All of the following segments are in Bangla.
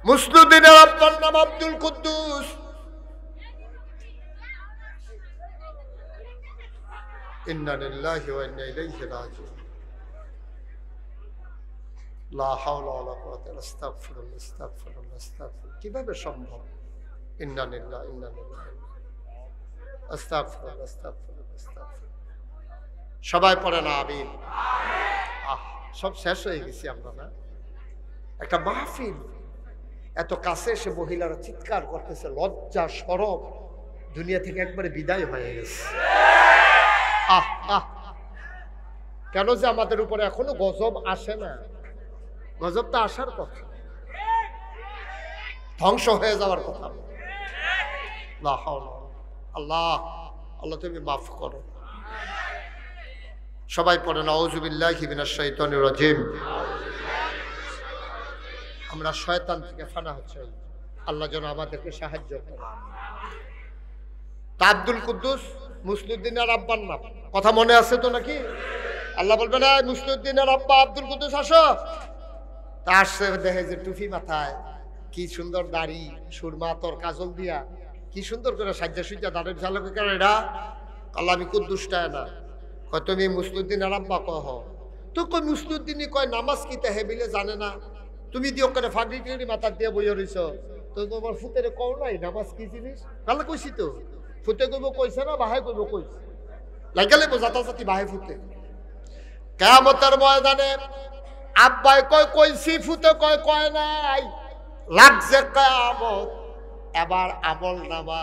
মুসলিউদ্দিনের আব্বার নাম আব্দুল কুদ্দুস। ইন্না লিল্লাহি ওয়া ইন্না ইলাইহি রাজিউন। লা হাওলা ওয়ালা কুওয়াতা ইল্লা আস্তাগফিরুল্লাহ আস্তাগফিরুল্লাহ আস্তাগফিরুল্লাহ। কিভাবে সম্ভব? ইন্না লিল্লাহি ইন্না ইলাইহি আস্তাগফিরুল্লাহ আস্তাগফিরুল্লাহ আস্তাগফিরুল্লাহ। সবাই পড়েন আমিন। সব শেষ হয়ে গেছি আমরা না? একটা মাহফিল, এত কাছে এসে মহিলারা চিৎকার করতেছে, লজ্জা শরম দুনিয়া থেকে একবারে বিদায় হয়ে গেছে। কেন যে আমাদের উপরে এখনো গজব আসে না? গজব তো আসার কথা, ধ্বংস হয়ে যাওয়ার কথা। আল্লাহ আল্লাহ তুমি মাফ করো। সবাই পড়েন আউযু বিল্লাহি মিনাশ শাইতানির রাজিম। আমরা শয়তান থেকে ফানা হচ্ছে, আল্লাহ যেন আমাদেরকে সাহায্য করে। তা আব্দুল কুদ্দুস মুসলিউদ্দিনের আব্বার নাম, কথা মনে আছে তো নাকি? আল্লাহ বলবে না মুসলিউদ্দিনের আব্বা আব্দুল কুদ্দুস আসো। তা আসছে, দেখে যে টুপি মাথায়, কি সুন্দর দাড়ি, সুরমা তোর কাজল দিয়া কি সুন্দর করে সাজ্জা সুজ্জা দাঁড়ের ঝালকে কেন এটা? আল্লাহ আমি কুদ্দুসটায় না, কয় তুমি মুসলিউদ্দিনের আব্বা কহ। তো কই মুসলিউদ্দিনই কয় নামাজ কি তা হেবিলে জানে না, তুমি দিও করে ফাগড়ি টিগড়ি মাথার দিয়ে বইয়া রইছ, তো তোমার ফুতেরে কও নাই নামাজ কি জিনিস? তাহলে কইছি তো, ফুতে কইব কইছে না বাহাই কইব কইছে, লাগালে জাতি বাহে ফুতে। কিয়ামতের ময়দানে আব্বাই কয় কইছি, ফুতে কয় কয় নাই, লাগছে কিয়ামত। এবার আমল নামা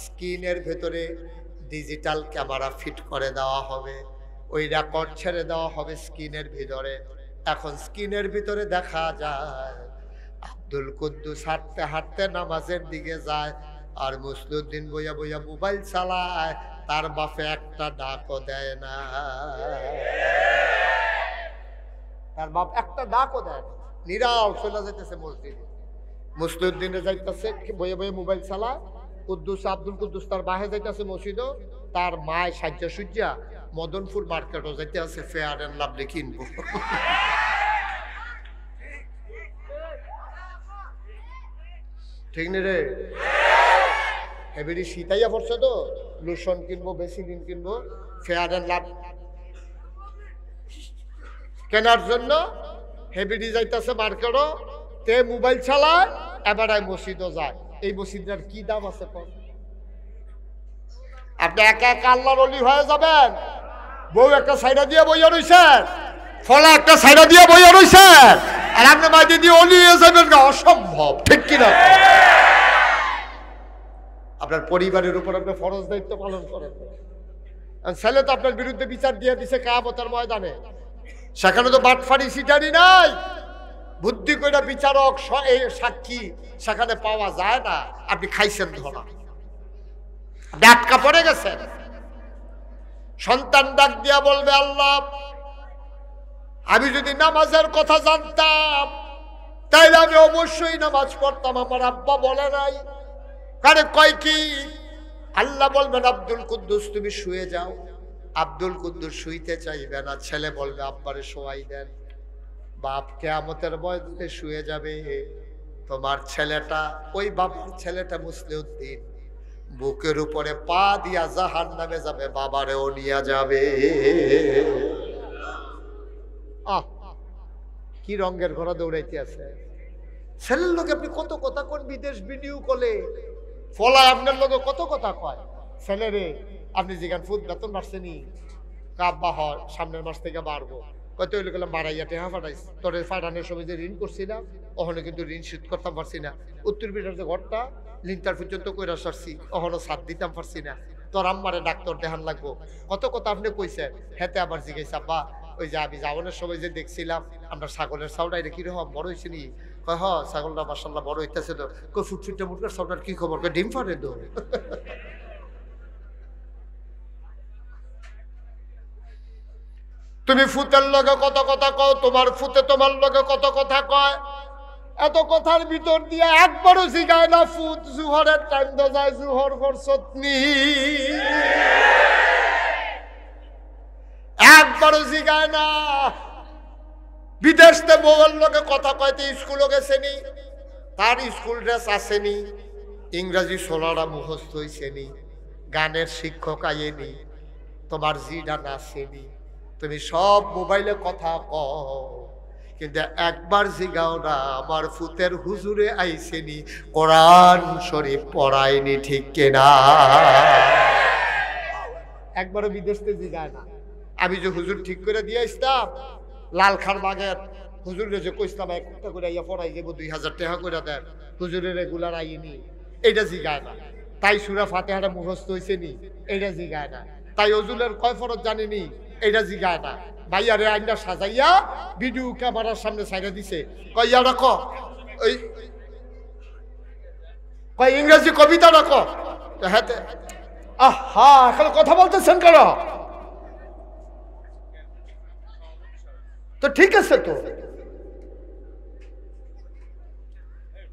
স্ক্রিনের ভেতরে ডিজিটাল ক্যামেরা ফিট করে দেওয়া হবে, ওই রেকর্ড ছেড়ে দেওয়া হবে স্ক্রিনের ভিতরে। এখন স্ক্রিনের ভিতরে দেখা যায় আব্দুল কুদ্দুস হাঁটতে হাঁটতে নামাজের দিকে যায়, আর মুসলিউদ্দিন বইয়া বইয়া মোবাইল চালায়, তার বাপে একটা ডাকও দেয় না, তার বাপ একটা ডাকও দেয় না, নিরাও চলে যাইতেছে মসজিদে। মুসলিউদ্দিনে যাইতেছে বইয়ে বইয়ে মোবাইল চালায়, কুদ্দুস আব্দুল কুদ্দুস তার বাহে যাইতেছে মসজিদও, তার মায় সাজ্জা সুজ্জা মদনপুর মার্কেটও যাইতে আছে ফেয়ার এন্ড লাভলি কিনবো। ঠিক নি রে? হেবিডি শীতাইয়া পড়ছে তো, লোশন কিনবো, বেসিলিন কিনবো, ফেয়ার এন্ড লাভ কেনার জন্য হেবিডি যাইতেছে মার্কেটও, তে মোবাইল চালায়, এবার মসজিদও যায়। এই মসজিদের কি দাম আছে? আপনি একা একা আল্লাহর ওলি হয়ে যাবেন? বউ একটা সাইডা দিয়ে বইয়া রইছেন, ফলা একটা সাইডা দিয়ে বইয়া রইছেন, আর আপনি মাঝে দিয়ে ওলি হয়ে যাবেন না? অসম্ভব, ঠিক কিনা? আপনার পরিবারের উপর আপনি ফরজ দায়িত্ব পালন করেন। ছেলে তো আপনার বিরুদ্ধে বিচার দিয়ে দিছে কিয়ামতের ময়দানে, সেখানে তো বাটফারি সিটারি নাই, বুদ্ধি কইরা বিচারক সাক্ষী সেখানে পাওয়া যায় না। আপনি খাইছেন ধরা, আটকা পড়ে গেছেন। সন্তান ডাক দিয়া বলবে আল্লাহ আমি যদি নামাজের কথা জানতাম তাইলে আমি অবশ্যই নামাজ পড়তাম, আমার আব্বা বলে নাই। কারে কয় কি? আল্লাহ বলবেন আব্দুল কুদ্দুস তুমি শুয়ে যাও। আব্দুল কুদ্দুস শুইতে চাইবে না, ছেলে বলবে আব্বারে শোয়াই দেন। বাপ কিয়ামতের ময়দানে শুয়ে যাবে, তোমার ছেলেটা, ওই বাবার ছেলেটা মুসলিউদ্দিন বুকের উপরে পা দিয়া জাহান্নামে যাবে, বাবারেও নিয়ে যাবে। কি রঙের ঘোড়া দৌড়াইতে আছে ছেলের লোক। আপনি কত কথা কোন বিদেশ ভিডিও কলে ফলা আপনার লোক কত কথা কয়। ছেলেরে আপনি যেখানে ফুট বেতন বাড়ছেনি, কাব্বা হয় সামনের মাস থেকে বাড়বো, কত হইলে গেলাম বাড়াইয়া টেহা ফাটাইছি, তোর ফাটানোর সময় যে ঋণ করছিলাম ওখানে কিন্তু ঋণ শোধ করতাম পারছি না। উত্তর বিটার যে ঘরটা লিনটার পর্যন্ত কইরা সারছি, ওখানে সাথ দিতাম পারছি না। তোর আম্মারে ডাক্তার দেখান লাগবো, কত কথা আপনি কইছেন। হেতে আবার জিজ্ঞাসা আব্বা ওই যে আমি যাওয়ানোর সময় যে দেখছিলাম আমরা ছাগলের চাউলটা এটা কিরকম বড় হয়েছে নি? কয় হ ছাগলটা মাশাআল্লাহ বড় হইতেছে তো। কই ফুটফুটে মুটকার চাউলটার কি খবর? কয় ডিম ফাটে তো। তুমি ফুতের লগে কত কথা কও, তোমার ফুতে তোমার লগে কত কথা কয়। এত কথার ভিতর দিয়ে একবারও জিগায় না ফুত জুহরের টাইম তো যায় জুহর করছতনি, একবারও জিগায় না। বিদেশতে বউয়ের লগে কথা কয়তে স্কুলে গেছেনি, তার স্কুল ড্রেস আসেনি, ইংরাজি সোনারা মুখস্থ হইছেনি, গানের শিক্ষক আইনি, তোমার জিডা নাচেনি, তুমি সব মোবাইলে কথা কও, কিন্তু একবার জিগাও না আমার ফুতের হুজুরে আইসেনি, কোরআন শরীফ পড়ায়নি, ঠিক কিনা? একবারও বিদেশতে জিগায় না। আমি যে হুজুর ঠিক করে দিয়ে আসতাম, লালখার বাগের হুজুরে যে কইতাম একটা করে আইয়া পড়াই যাবো 2000 টাকা করে দেন, হুজুরের রেগুলার আইনি, এইটা জিগায় না। তাই সূরা ফাতিহাটা মুখস্থ হইছে নি, এইটা জিগায় না। তাই ওজুলের কয় ফরজ জানিনি, এইটা জিগায় না। ভাইয়ারে আইনটা সাজাইয়া ভিডিও ক্যামেরার সামনে ছাইড়া দিছে, কইয়া রাখো ওই কয় ইংরেজি কবিতা রাখো। হাতে আহা, এখন কথা বলতেছেন কেন? তো ঠিক আছে, তো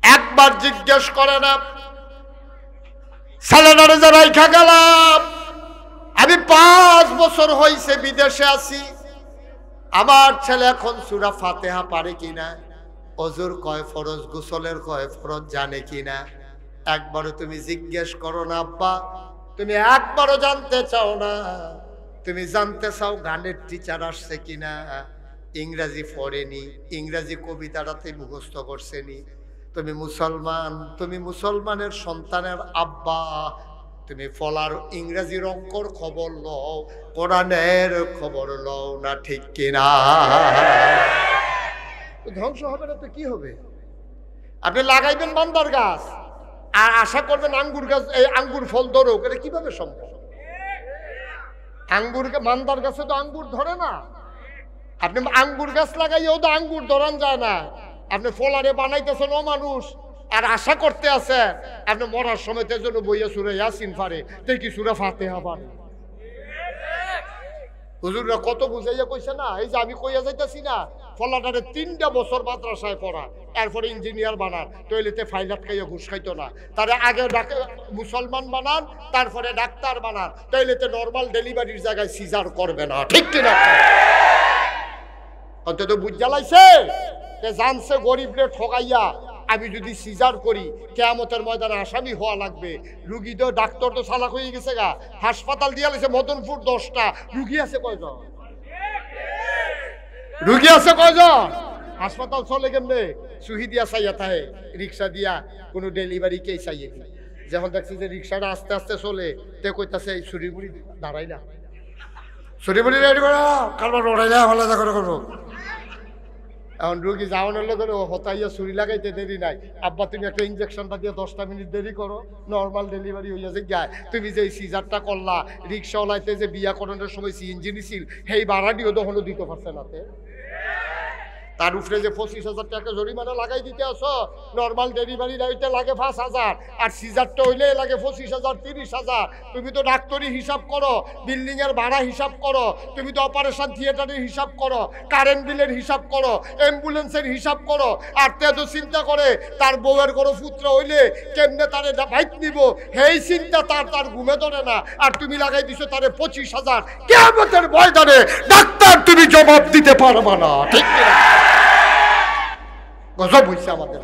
একবার জিজ্ঞেস করে না ছেলেটারে যে রাইখা গেলাম, আমি 5 বছর হইছে বিদেশে আছি, আমার ছেলে এখন সূরা ফাতিহা পারে কিনা, ওযুর কয় ফরজ, গোসলের কয় ফরজ জানে কিনা, একবারও তুমি জিজ্ঞেস করো না আব্বা? তুমি একবারও জানতে চাও না? তুমি জানতে চাও গানের টিচার আসছে কিনা, ইংরাজি পড়েনি, ইংরাজি কবিতাটাতে মুখস্থ করছেনি? তুমি মুসলমান, তুমি মুসলমানের সন্তানের আব্বা, তুমি ফলার ইংরাজির অঙ্কর খবর লও, কোরআনের খবর লও না, ঠিক কিনা? ধ্বংস হবে না তো কি হবে? আপনি লাগাইবেন মান্দার গাছ আর আশা করবেন আঙ্গুর গাছ, এই আঙ্গুর ফল ধরুক, এটা কিভাবে সম্ভব? আঙ্গুর মান্দার গাছে তো আঙ্গুর ধরে না। আপনি আঙ্গুর গাছ লাগাইও তো আঙ্গুর ধরান যায় না। আপনি ফলারে বানাইতেছেন ও মানুষ, আর আশা করতে আছে আপনি মরার সময় তের জন্য বইয়া সুরে ইয়াসিন পারে, তে কি সূরা ফাতিহা পারে? হুজুররা কত বুঝাইয়া কইছে না, এই যে আমি কইয়া যাইতেছি না, ফলাটারে 3টা বছর মাদ্রাসায় পড়া, এরপরে ইঞ্জিনিয়ার বানান, টয়লেটে ফাইল আটকাইয়া ঘুষ খাইতো না, তারে আগে মুসলমান বানান, তারপরে ডাক্তার বানান, টয়লেটে নর্মাল ডেলিভারির জায়গায় সিজার করবে না, ঠিক কিনা? অন্তত বুঝ জ্বালাইছে, জানছে গরিবরে ঠকাইয়া আমি যদি সিজার করি কিয়ামতের ময়দানে আসামি হওয়া লাগবে। রুগী তো ডাক্তার তো চালাক হয়ে গেছে গা, হাসপাতাল দিয়া লেছে মদনপুর 10টা, রুগী আছে কয়জন? রুগী আছে কয়জন? হাসপাতাল চলে কেমনে? সুহি দিয়া চাইয়া থাকে, রিক্সা দিয়া কোনো ডেলিভারি কে চাইয়ে। যখন দেখছি যে রিক্সাটা আস্তে আস্তে চলে, তে কইতাছে এই ছুরিমুড়ি দাঁড়াই না, ছুরিমুড়ি রেডি করো, কারবার ওড়াইলা ভালো দেখো করো। এখন রুগী যাওয়ানোর লোক হতাইয়া ছুরি লাগাইতে দেরি নাই, আব্বা তুমি একটা ইঞ্জেকশনটা দিয়ে 10টা মিনিট দেরি করো, নর্মাল ডেলিভারি হইয়া যে গায়। তুমি যে সিজারটা করলা, রিক্সাওয়ালাইতে যে বিয়া করানোর সময় সিএনজি নিছিল, সেই ভাড়াটিও তখনও দিতে পারছে না। তার উপরে যে 25,000 টাকা জরিমানা লাগাই দিতে আসো, নর্মাল ডেলিভারি হইতে লাগে 5,000, আর সিজারটা হইলে লাগে 25,000 30,000। তুমি তো ডাক্তারি হিসাব করো, বিল্ডিং এর ভাড়া হিসাব করো, তুমি তো অপারেশন থিয়েটারের হিসাব করো, কারেন্ট বিলের হিসাব করো, অ্যাম্বুলেন্সের হিসাব করো, আর তে তো চিন্তা করে তার বউয়ের কোনো পুত্র হইলে কেমনে তারে বাইক নিব, সেই চিন্তা তার ঘুমে ধরে না। আর তুমি লাগাই দিছো তারে 25,000, কিয়ামতের ময়দানে ডাক্তার তুমি জবাব দিতে পারবা না, ঠিক না? গজব হইছে আমাদের।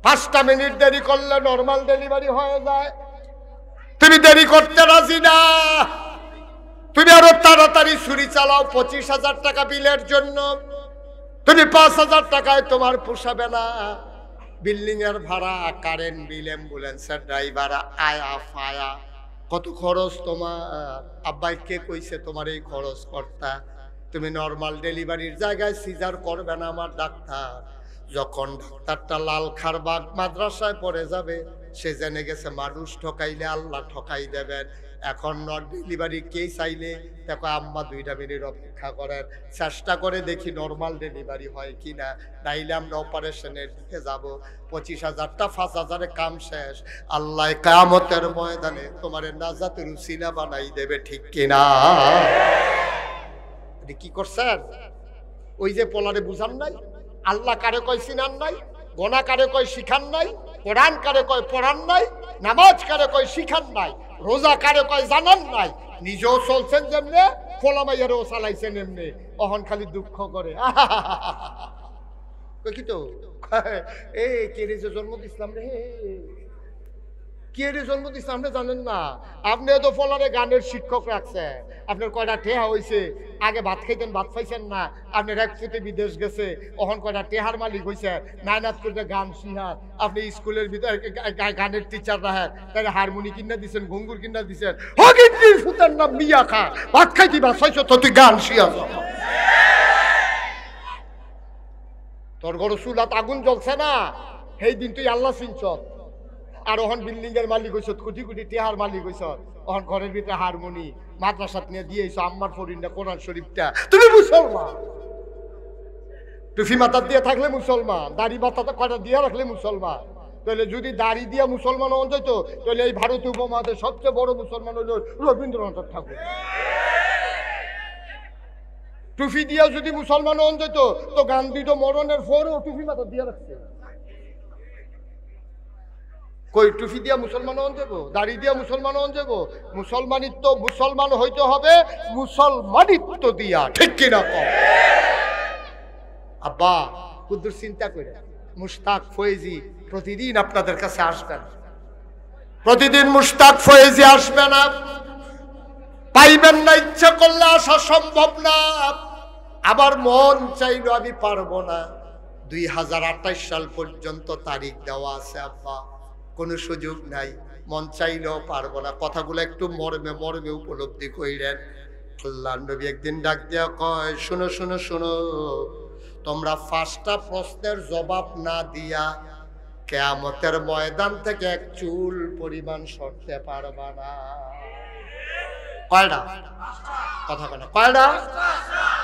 5টা মিনিট দেরি করলে নর্মাল ডেলিভারি হয়ে যায়, তুমি দেরি করতে রাজি না, তুমি আরো তাড়াতাড়ি ছুরি চালাও 25,000 টাকা বিলের জন্য, তুমি 5,000 টাকায় তোমার পোষাবে না। বিল্ডিং এর ভাড়া, কারেন্ট বিল, অ্যাম্বুলেন্সের ড্রাইভার, আয়া ফায়া, কত খরচ তোমার। আব্বাই কে কইছে তোমার এই খরচ কর্তা? তুমি নর্মাল ডেলিভারির জায়গায় সিজার করবে না আমার ডাক্তার। যখন ডাক্তারটা লালখারবাগ মাদ্রাসায় পড়ে যাবে, সে জেনে গেছে মানুষ ঠকাইলে আল্লাহ ঠকাই দেবেন। এখন নট ডেলিভারি কে চাইলে দেখো আম্মা 2টা মিনিট অপেক্ষা করেন, চেষ্টা করে দেখি নর্মাল ডেলিভারি হয় কিনা, নাইলে আমরা অপারেশনের দিকে যাব। 25,000টা 5,000-এ কাম শেষ। আল্লাহ কিয়ামতের ময়দানে তোমার নাজাতের উসিলা বানাই দেবে, ঠিক কিনা? কি করছেন? ওই যে পোলারে বুঝান নাই, আল্লাহ কারে কয় চিনান নাই, গোনা কারে কয় শিখান নাই, কোরআন কারে কয় পড়ান নাই, নামাজ কারে কয় শিখান নাই, রোজা কারে কয় জানান নাই। নিজেও চলছেন যেমনে, ফোলা মাইয়ারও চালাইছেন এমনি, অহন খালি দুঃখ করে। কি তো এই কে রে জন্ম দিছিলাম রে, কে রে জন্ম দিছিলাম রে জানেন না? আপনি তো ফলারে গানের শিক্ষক রাখছেন, আপনার কয়টা টেহা হয়েছে, আগে ভাত খাইতেন ভাত পাইছেন না, আপনার এক ফুটে বিদেশ গেছে, ওখান কয়টা টেহার মালিক হয়েছে, নাইনাত করে গান শিহার, আপনি স্কুলের ভিতরে গানের টিচার রাখেন, তাহলে হারমোনি কিনা দিচ্ছেন, ঘুঙ্গুর কিনা দিচ্ছেন, হগির ফুটার নাম মিয়া খা, ভাত খাইতি ভাত পাইছ তো তুই গান শিয়াছ। তোর ঘর চুলাত আগুন জ্বলছে না, সেই দিন তুই আল্লাহ চিনছ, আর ওখান বিল্ডিং এর মালিক হইছ, কোটি কোটি টেহার মালিক হইছ, ওখান ঘরের ভিতরে হারমোনি মাদ্রাসাত নিয়ে দিয়েছ, আম্মার ফরিনটা কোরআন শরীফটা। তুমি মুসলমান, টুফি মাথার দিয়ে থাকলে মুসলমান, দাড়ি মাথাতে কয়টা দিয়ে রাখলে মুসলমান। তাহলে যদি দাড়ি দিয়ে মুসলমান হন যেত, তাহলে এই ভারতীয় উপমহাদেশের সবচেয়ে বড় মুসলমান হইল রবীন্দ্রনাথ ঠাকুর। টুফি দিয়ে যদি মুসলমান হন যেত, তো গান্ধী তো মরণের পরও টুফি মাথা দিয়ে রাখছে। কই টুফি দিয়া মুসলমান হন যাবো, দাড়ি দিয়া মুসলমান হন যাবো? মুসলমানিত্ব মুসলমান হইতে হবে মুসলমানিত্ব দিয়া, ঠিক কিনা কম? আব্বা কুদ্দুর চিন্তা করে মুশতাক ফয়েজি প্রতিদিন আপনাদের কাছে আসবেন, প্রতিদিন মুশতাক ফয়েজি আসবে না, পাইবেন না, ইচ্ছা করলে আসা সম্ভব না। আবার মন চাইলো আমি পারবো না। 2028 সাল পর্যন্ত তারিখ দেওয়া আছে আব্বা, কোনো সুযোগ নাই, মন চাইলেও পারবো না। কথাগুলো একটু মর্মে মর্মে উপলব্ধি কইলেন। আল্লাহ নবী একদিন ডাক দিয়া কয়, শুনো শুনো শুনো, তোমরা 5টা প্রশ্নের জবাব না দিয়া কিয়ামতের ময়দান থেকে এক চুল পরিমাণ সরতে পারবা না। কয়টা কথা বলে? কয়টা?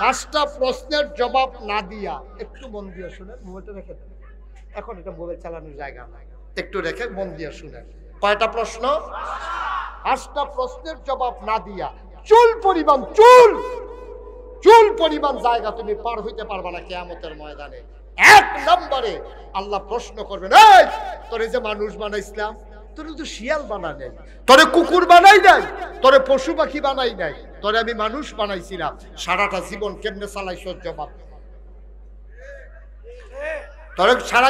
5টা প্রশ্নের জবাব না দিয়া, একটু মন দিয়ে শুনেন, মোবাইলটা রেখে দেন, এখন এটা মোবাইল চালানোর জায়গা নাই, একটু রেখে মন দিয়ে শুনেন। কয়টা প্রশ্ন? 5টা প্রশ্নের জবাব না দিয়া চুল পরিমাণ, চুল চুল পরিমাণ জায়গা তুমি পার হইতে পারবা না কিয়ামতের ময়দানে। 1 নম্বরে আল্লাহ প্রশ্ন করবেন, এই তোরে যে মানুষ বানাইছিলাম, তোরে তো শিয়াল বানাই নাই, তোরে কুকুর বানাই নাই, তোরে পশু পাখি বানাই নাই, তোরে আমি মানুষ বানাইছিলাম, সারাটা জীবন কেমনে চালাইছ জবাব। তোরে সারা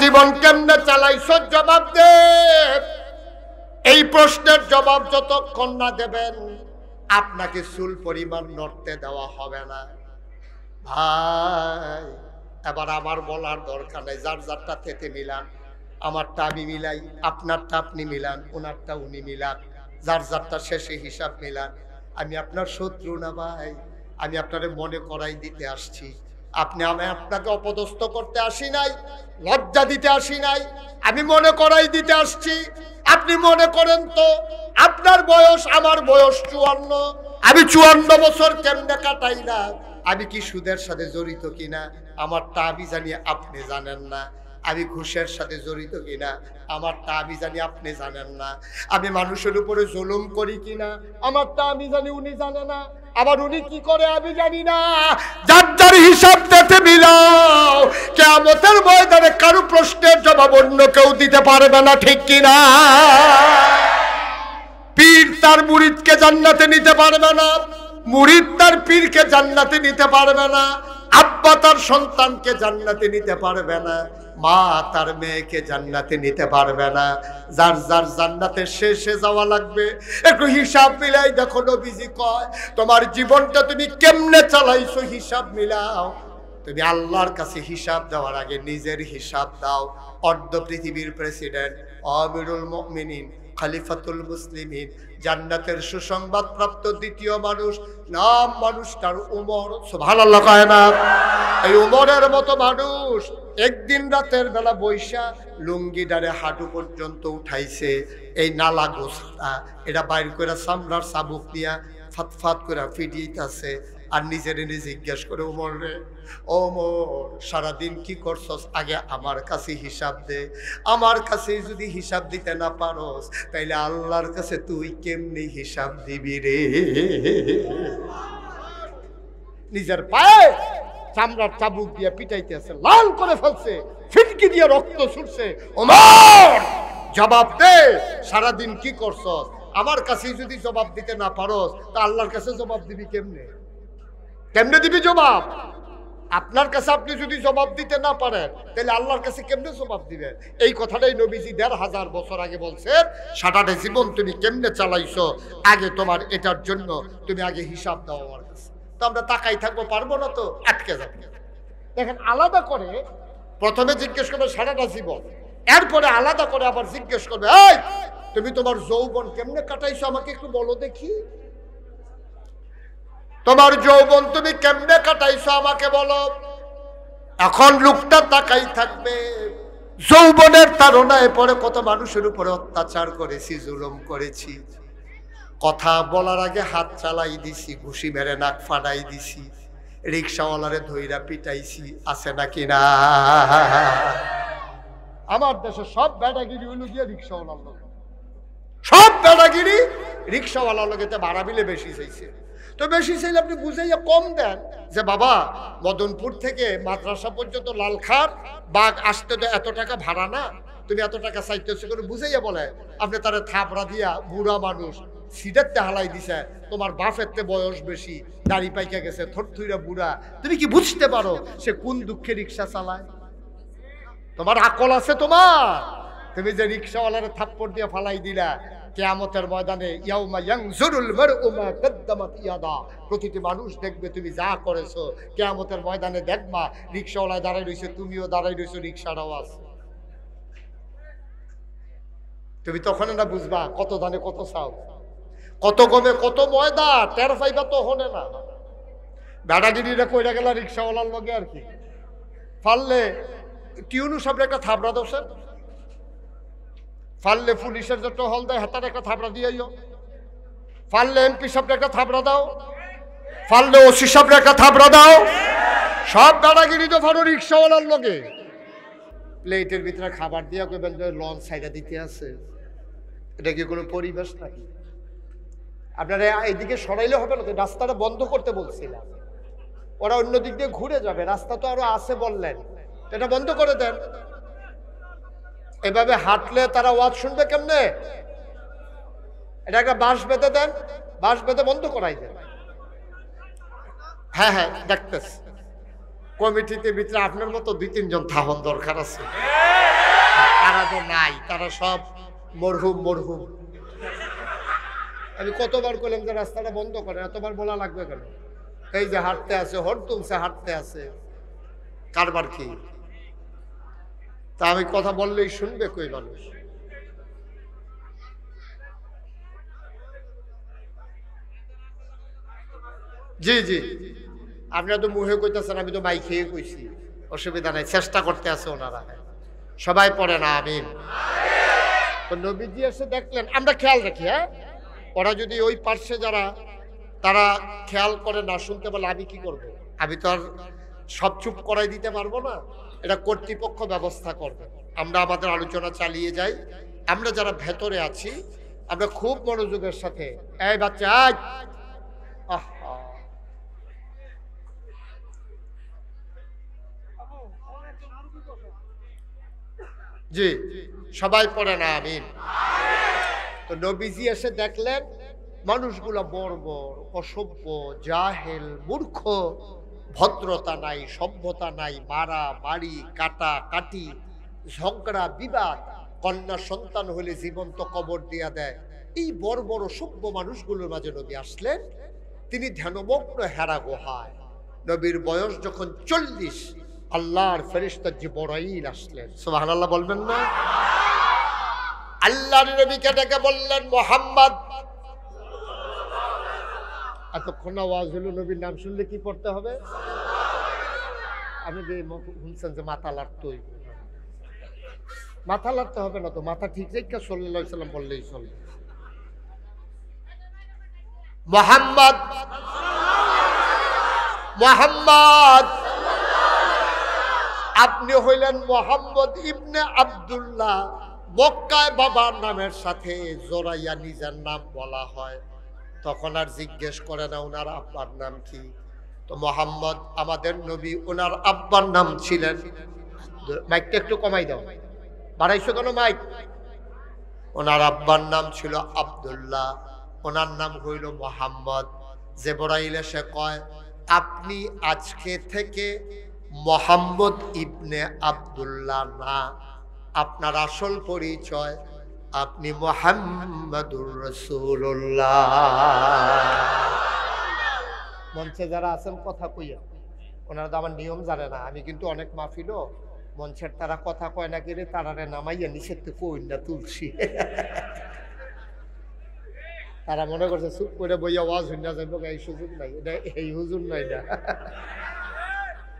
জীবন কেমনে চালাইছ জবাব দে। এই প্রশ্নের জবাব যতক্ষণ না দেবেন, আপনাকে চুল পরিমাণ নড়তে দেওয়া হবে না। ভাই এবার আমার বলার দরকার নাই, যার যারটা থেকে মিলান, আমারটা আমি মিলাই, আপনারটা আপনি মিলান, ওনারটা উনি মিলান, যার যারটা শেষে হিসাব মিলান। আমি আপনার শত্রু না ভাই, আমি আপনারে মনে করাই দিতে আসছি। আমি আপনাকে অপদস্থ করতে আসি নাই, লজ্জা দিতে আসি নাই, আমি মনে করাই দিতে আসছি। আপনি মনে করেন তো আপনার বয়স, আমার বয়স 54, আমি 54 বছর কেমনে কাটাইলাম, আমি কি সুদের সাথে জড়িত কিনা আমারটা আমি জানি, আপনি জানেন না। আমি ঘুষের সাথে জড়িত কিনা আমারটা আমি জানি, আপনি জানেন না। আমি মানুষের উপরে জুলুম করি কিনা আমারটা আমি জানি, উনি জানে না। আবার উনি কি করে আমি জানি না। যার যার হিসাব দিতে মিলাও, কিয়ামতের ময়দানে কারো প্রশ্নের জবাব অন্য কেউ দিতে পারবে না, ঠিক কিনা? পীর তার মুরিদকে জান্নাতে নিতে পারবে না, মুরিদ তার পীরকে জান্নাতে নিতে পারবে না, আব্বা তার সন্তানকে জান্নাতে নিতে পারবে না, মা তার মেয়েকে জান্নাতে নিতে পারবে না। যার যার জান্নাতের শেষে যাওয়া লাগবে। একটু হিসাব মিলাই দেখো, নবীজি কয় তোমার জীবনটা তুমি কেমনে চালাইছো হিসাব মিলাও। তুমি আল্লাহর কাছে হিসাব দেওয়ার আগে নিজের হিসাব দাও। অর্ধ পৃথিবীর প্রেসিডেন্ট, আমিরুল মুমিনিন, খলিফাতুল মুসলিমিন, জান্নাতের সুসংবাদ প্রাপ্ত দ্বিতীয় মানুষ, নাম মানুষটার উমর। সুবহানাল্লাহ কয় না? এই উমরের মতো মানুষ একদিন রাতের বেলা বৈশা লুঙ্গিডারে হাঁটু পর্যন্ত উঠাইছে, এই নালা গোছাটা এটা বাইর করে চামড়ার চাবুক দিয়া ফাতফাত করে ফিটিয়েছে, আর নিজের জিজ্ঞেস করে, উমর রে, ওমর সারাদিন কি করছস, আগে আমার কাছে হিসাব দে। আমার কাছে যদি হিসাব দিতে না পারস, তাইলে আল্লাহর কাছে তুই কেমনি হিসাব দিবি রে? নিজের পায়ে চামড়ার চাবুক দিয়ে পিটাইতেছে, লাল করে ফেলছে, ফিটকি দিয়ে রক্ত ছুটছে। ওমর জবাব দে, সারাদিন কি করছস? আমার কাছে যদি জবাব দিতে না পারস, তা আল্লাহর কাছে জবাব দিবি কেমনে? কেমনে দিবি জবাব? আপনার কাছে আপনি যদি জবাব দিতে না পারেন তাহলে আল্লাহর কাছে কেমনে জবাব দিবেন? এই কথাটাই নবীজি ১৫০০ বছর আগে বলছেন, সারাটা জীবন তুমি কেমনে চালাইছো, আগে তোমার এটার জন্য তুমি আগে হিসাব দাও আমার কাছে। তো আমরা তাকাই থাকবো, পারবো না, তো আটকে যাবে। দেখেন, আলাদা করে প্রথমে জিজ্ঞেস করবে সারাটা জীবন, এরপরে আলাদা করে আবার জিজ্ঞেস করবে, এই তুমি তোমার যৌবন কেমনে কাটাইছো আমাকে একটু বলো দেখি। তোমার যৌবন তুমি কেমনে কাটাইছো আমাকে বলো। এখন লোকটা তাকাই থাকবে, যৌবনের তাড়নায় পরে কত মানুষের উপরে অত্যাচার করেছি, জুলুম করেছি, কথা বলার আগে হাত চালাই দিছি, ঘুষি মেরে নাক ফাটাই দিছি, রিক্সাওয়ালারে ধইরা পিটাইছি, আছে নাকি না? আমার দেশে সব বেটাগিরি হইল গিয়ে রিক্সাওয়ালার লোক, সব বেটাগিরি রিক্সাওয়ালার লোকেতে ভাড়া বিলে বেশি চাইছে। তো বেশি চাইলে আপনি বুঝাইয়া কম দেন যে বাবা মদনপুর থেকে মাদ্রাসা পর্যন্ত লালখার বাগ আসতে তো এত টাকা ভাড়া না, তুমি এত টাকা চাইতেছো করে বুঝাইয়া বলে, আপনি তারা থাপড়া দিয়া বুড়া মানুষ সিটেরতে হালাই দিছে, তোমার বাপেরতে বয়স বেশি, দাড়ি পাইকা গেছে, থরথুইরা বুড়া, তুমি কি বুঝতে পারো সে কোন দুঃখে রিক্সা চালায়? তোমার আকল আছে তোমার? তুমি যে রিক্সাওয়ালারে থাপ্পড় দিয়ে ফালাই দিলা, কিয়ামতের ময়দানে ইয়াউমা ইয়ানজুরুল মারউ মা কদ্দামাত ইয়াদা, প্রতিটি মানুষ দেখবে তুমি যা করেছো। কিয়ামতের ময়দানে দেখবা রিক্সাওয়ালা দাঁড়াই রইছে, তুমিও দাঁড়াই রইছো, রিক্সাটাও আছে। তুমি তখন না বুঝবা কত দানে কত চাও, কত গমে কত ময়দা, টের পাইবা তো হনে না। বেড়াগিরিরা কইরা গেলা রিক্সাওয়ালার লগে আর কি, পারলে টিউনু সাহেব একটা থাবড়া দোষের, পারলে পুলিশের যে টহল দেয় হাতার একটা থাবড়া দিয়েও, পারলে এমপি সাহেব একটা থাবড়া দাও, পারলে ওসি সাহেব একটা থাবড়া দাও। সব বেড়াগিরি তো ভালো রিক্সাওয়ালার লগে। প্লেটের ভিতরে খাবার দিয়া কইবেন যে লঞ্চ সাইডা দিতে আছে, এটা কি কোনো পরিবেশ নাকি? আপনারা এইদিকে সরাইলে হবে না, তো রাস্তাটা বন্ধ করতে বলছিলাম, ওরা অন্য দিক দিয়ে ঘুরে যাবে, রাস্তা তো আরো আছে বললেন, এটা বন্ধ করে দেন। এভাবে হাঁটলে তারা ওয়াজ শুনবে কেমনে? এটা একটা বাঁশ বেঁধে দেন, বাঁশ বেঁধে বন্ধ করাই দেন। হ্যাঁ হ্যাঁ, দেখতেছি কমিটিতে ভিতরে আপনার মতো 2-3 জন থাহন দরকার আছে। তারা তো নাই, তারা সব মরহুম মরহুম। আমি কতবার বললাম যে রাস্তাটা বন্ধ করে, এতবার বলা লাগবে কেন? এই যে হাঁটতে আছে, হর তুলছে, হাঁটতে আছে, কারবার কি? তা আমি কথা বললেই শুনবে কই মানুষ? জি জি, আপনারা তো মুখে কইতেছেন, আমি তো মাই খেয়ে কইছি, অসুবিধা নাই, চেষ্টা করতে আছে ওনারা। সবাই পড়ে না আমিন। তো নবীজি এসে দেখলেন, আমরা খেয়াল রাখি, হ্যাঁ, ওরা যদি ওই পার্শ্বে যারা তারা খেয়াল করে না, শুনতে পারলে আমি কি করব? আমি তো আর সব চুপ করাই দিতে পারবো না, এটা কর্তৃপক্ষ ব্যবস্থা করবে। আমরা আমাদের আলোচনা চালিয়ে যাই। আমরা যারা ভেতরে আছি আমরা খুব মনোযোগের সাথে, এই বাচ্চা জি, সবাই পড়ে না আমিন। তো নবীজি এসে দেখলেন মানুষগুলা বর্বর, অসভ্য, জাহেল, মূর্খ, ভদ্রতা নাই, সভ্যতা নাই, মারা মারি, কাটা কাটি, ঝগড়া বিবাদ, কন্যা সন্তান হলে জীবন্ত কবর দিয়া দেয়। এই বর্বর সভ্য মানুষগুলোর মাঝে নবী আসলেন। তিনি ধ্যানমগ্ন হেরা গুহায়। নবীর বয়স যখন 40, আল্লাহর ফেরেশতা জিবরাইল আসলেন। সুবহানাল্লাহ বলবেন না? আল্লাহর নবীকে ডেকে বললেন, মুহাম্মদ। এতক্ষণ আওয়াজ হলো, নবীর নাম শুনলে কি পড়তে হবে? আমি যে শুনছেন যে মাথা লাড়তে হইব, মাথা লাড়তে হবে না তো, মাথা ঠিক রেখে সাল্লাল্লাহু আলাইহি সাল্লাম বললেই চলবে। মুহাম্মদ, মুহাম্মদ। আপনি হইলেন মুহাম্মদ ইবনে আব্দুল্লাহ। মক্কায় বাবার নামের সাথে জোরাইয়া নিজের নাম বলা হয়। তখন আর জিজ্ঞেস করে না ওনার আব্বার নাম কি। তো মুহাম্মদ আমাদের নবী, ওনার আব্বার নাম ছিলেন, মাইকটা একটু কমাই দাও, বাড়াইছো কেন মাইক? ওনার আব্বার নাম ছিল আব্দুল্লাহ, ওনার নাম হইল মুহাম্মদ। জিবরাইল এসে কয়, আপনি আজকে থেকে মোহাম্মদ ইবনে আব্দুল্লাহ না, আপনার আসল পরিচয় আপনি মুহাম্মাদুর রাসূলুল্লাহ। মঞ্চে যারা আছেন কথা কইয়া, ওনারা তো আমার নিয়ম জানে না। আমি কিন্তু অনেক মাহফিলও মঞ্চের তারা কথা কয় না গেলে তারারে নামাইয়া নিষেধ কই না তুলসী। তারা মনে করছে চুপ করে বইয়া ওয়াজ হইনা যাইব, এই সুযোগ নাই, এটা এই হুজুর নাই না।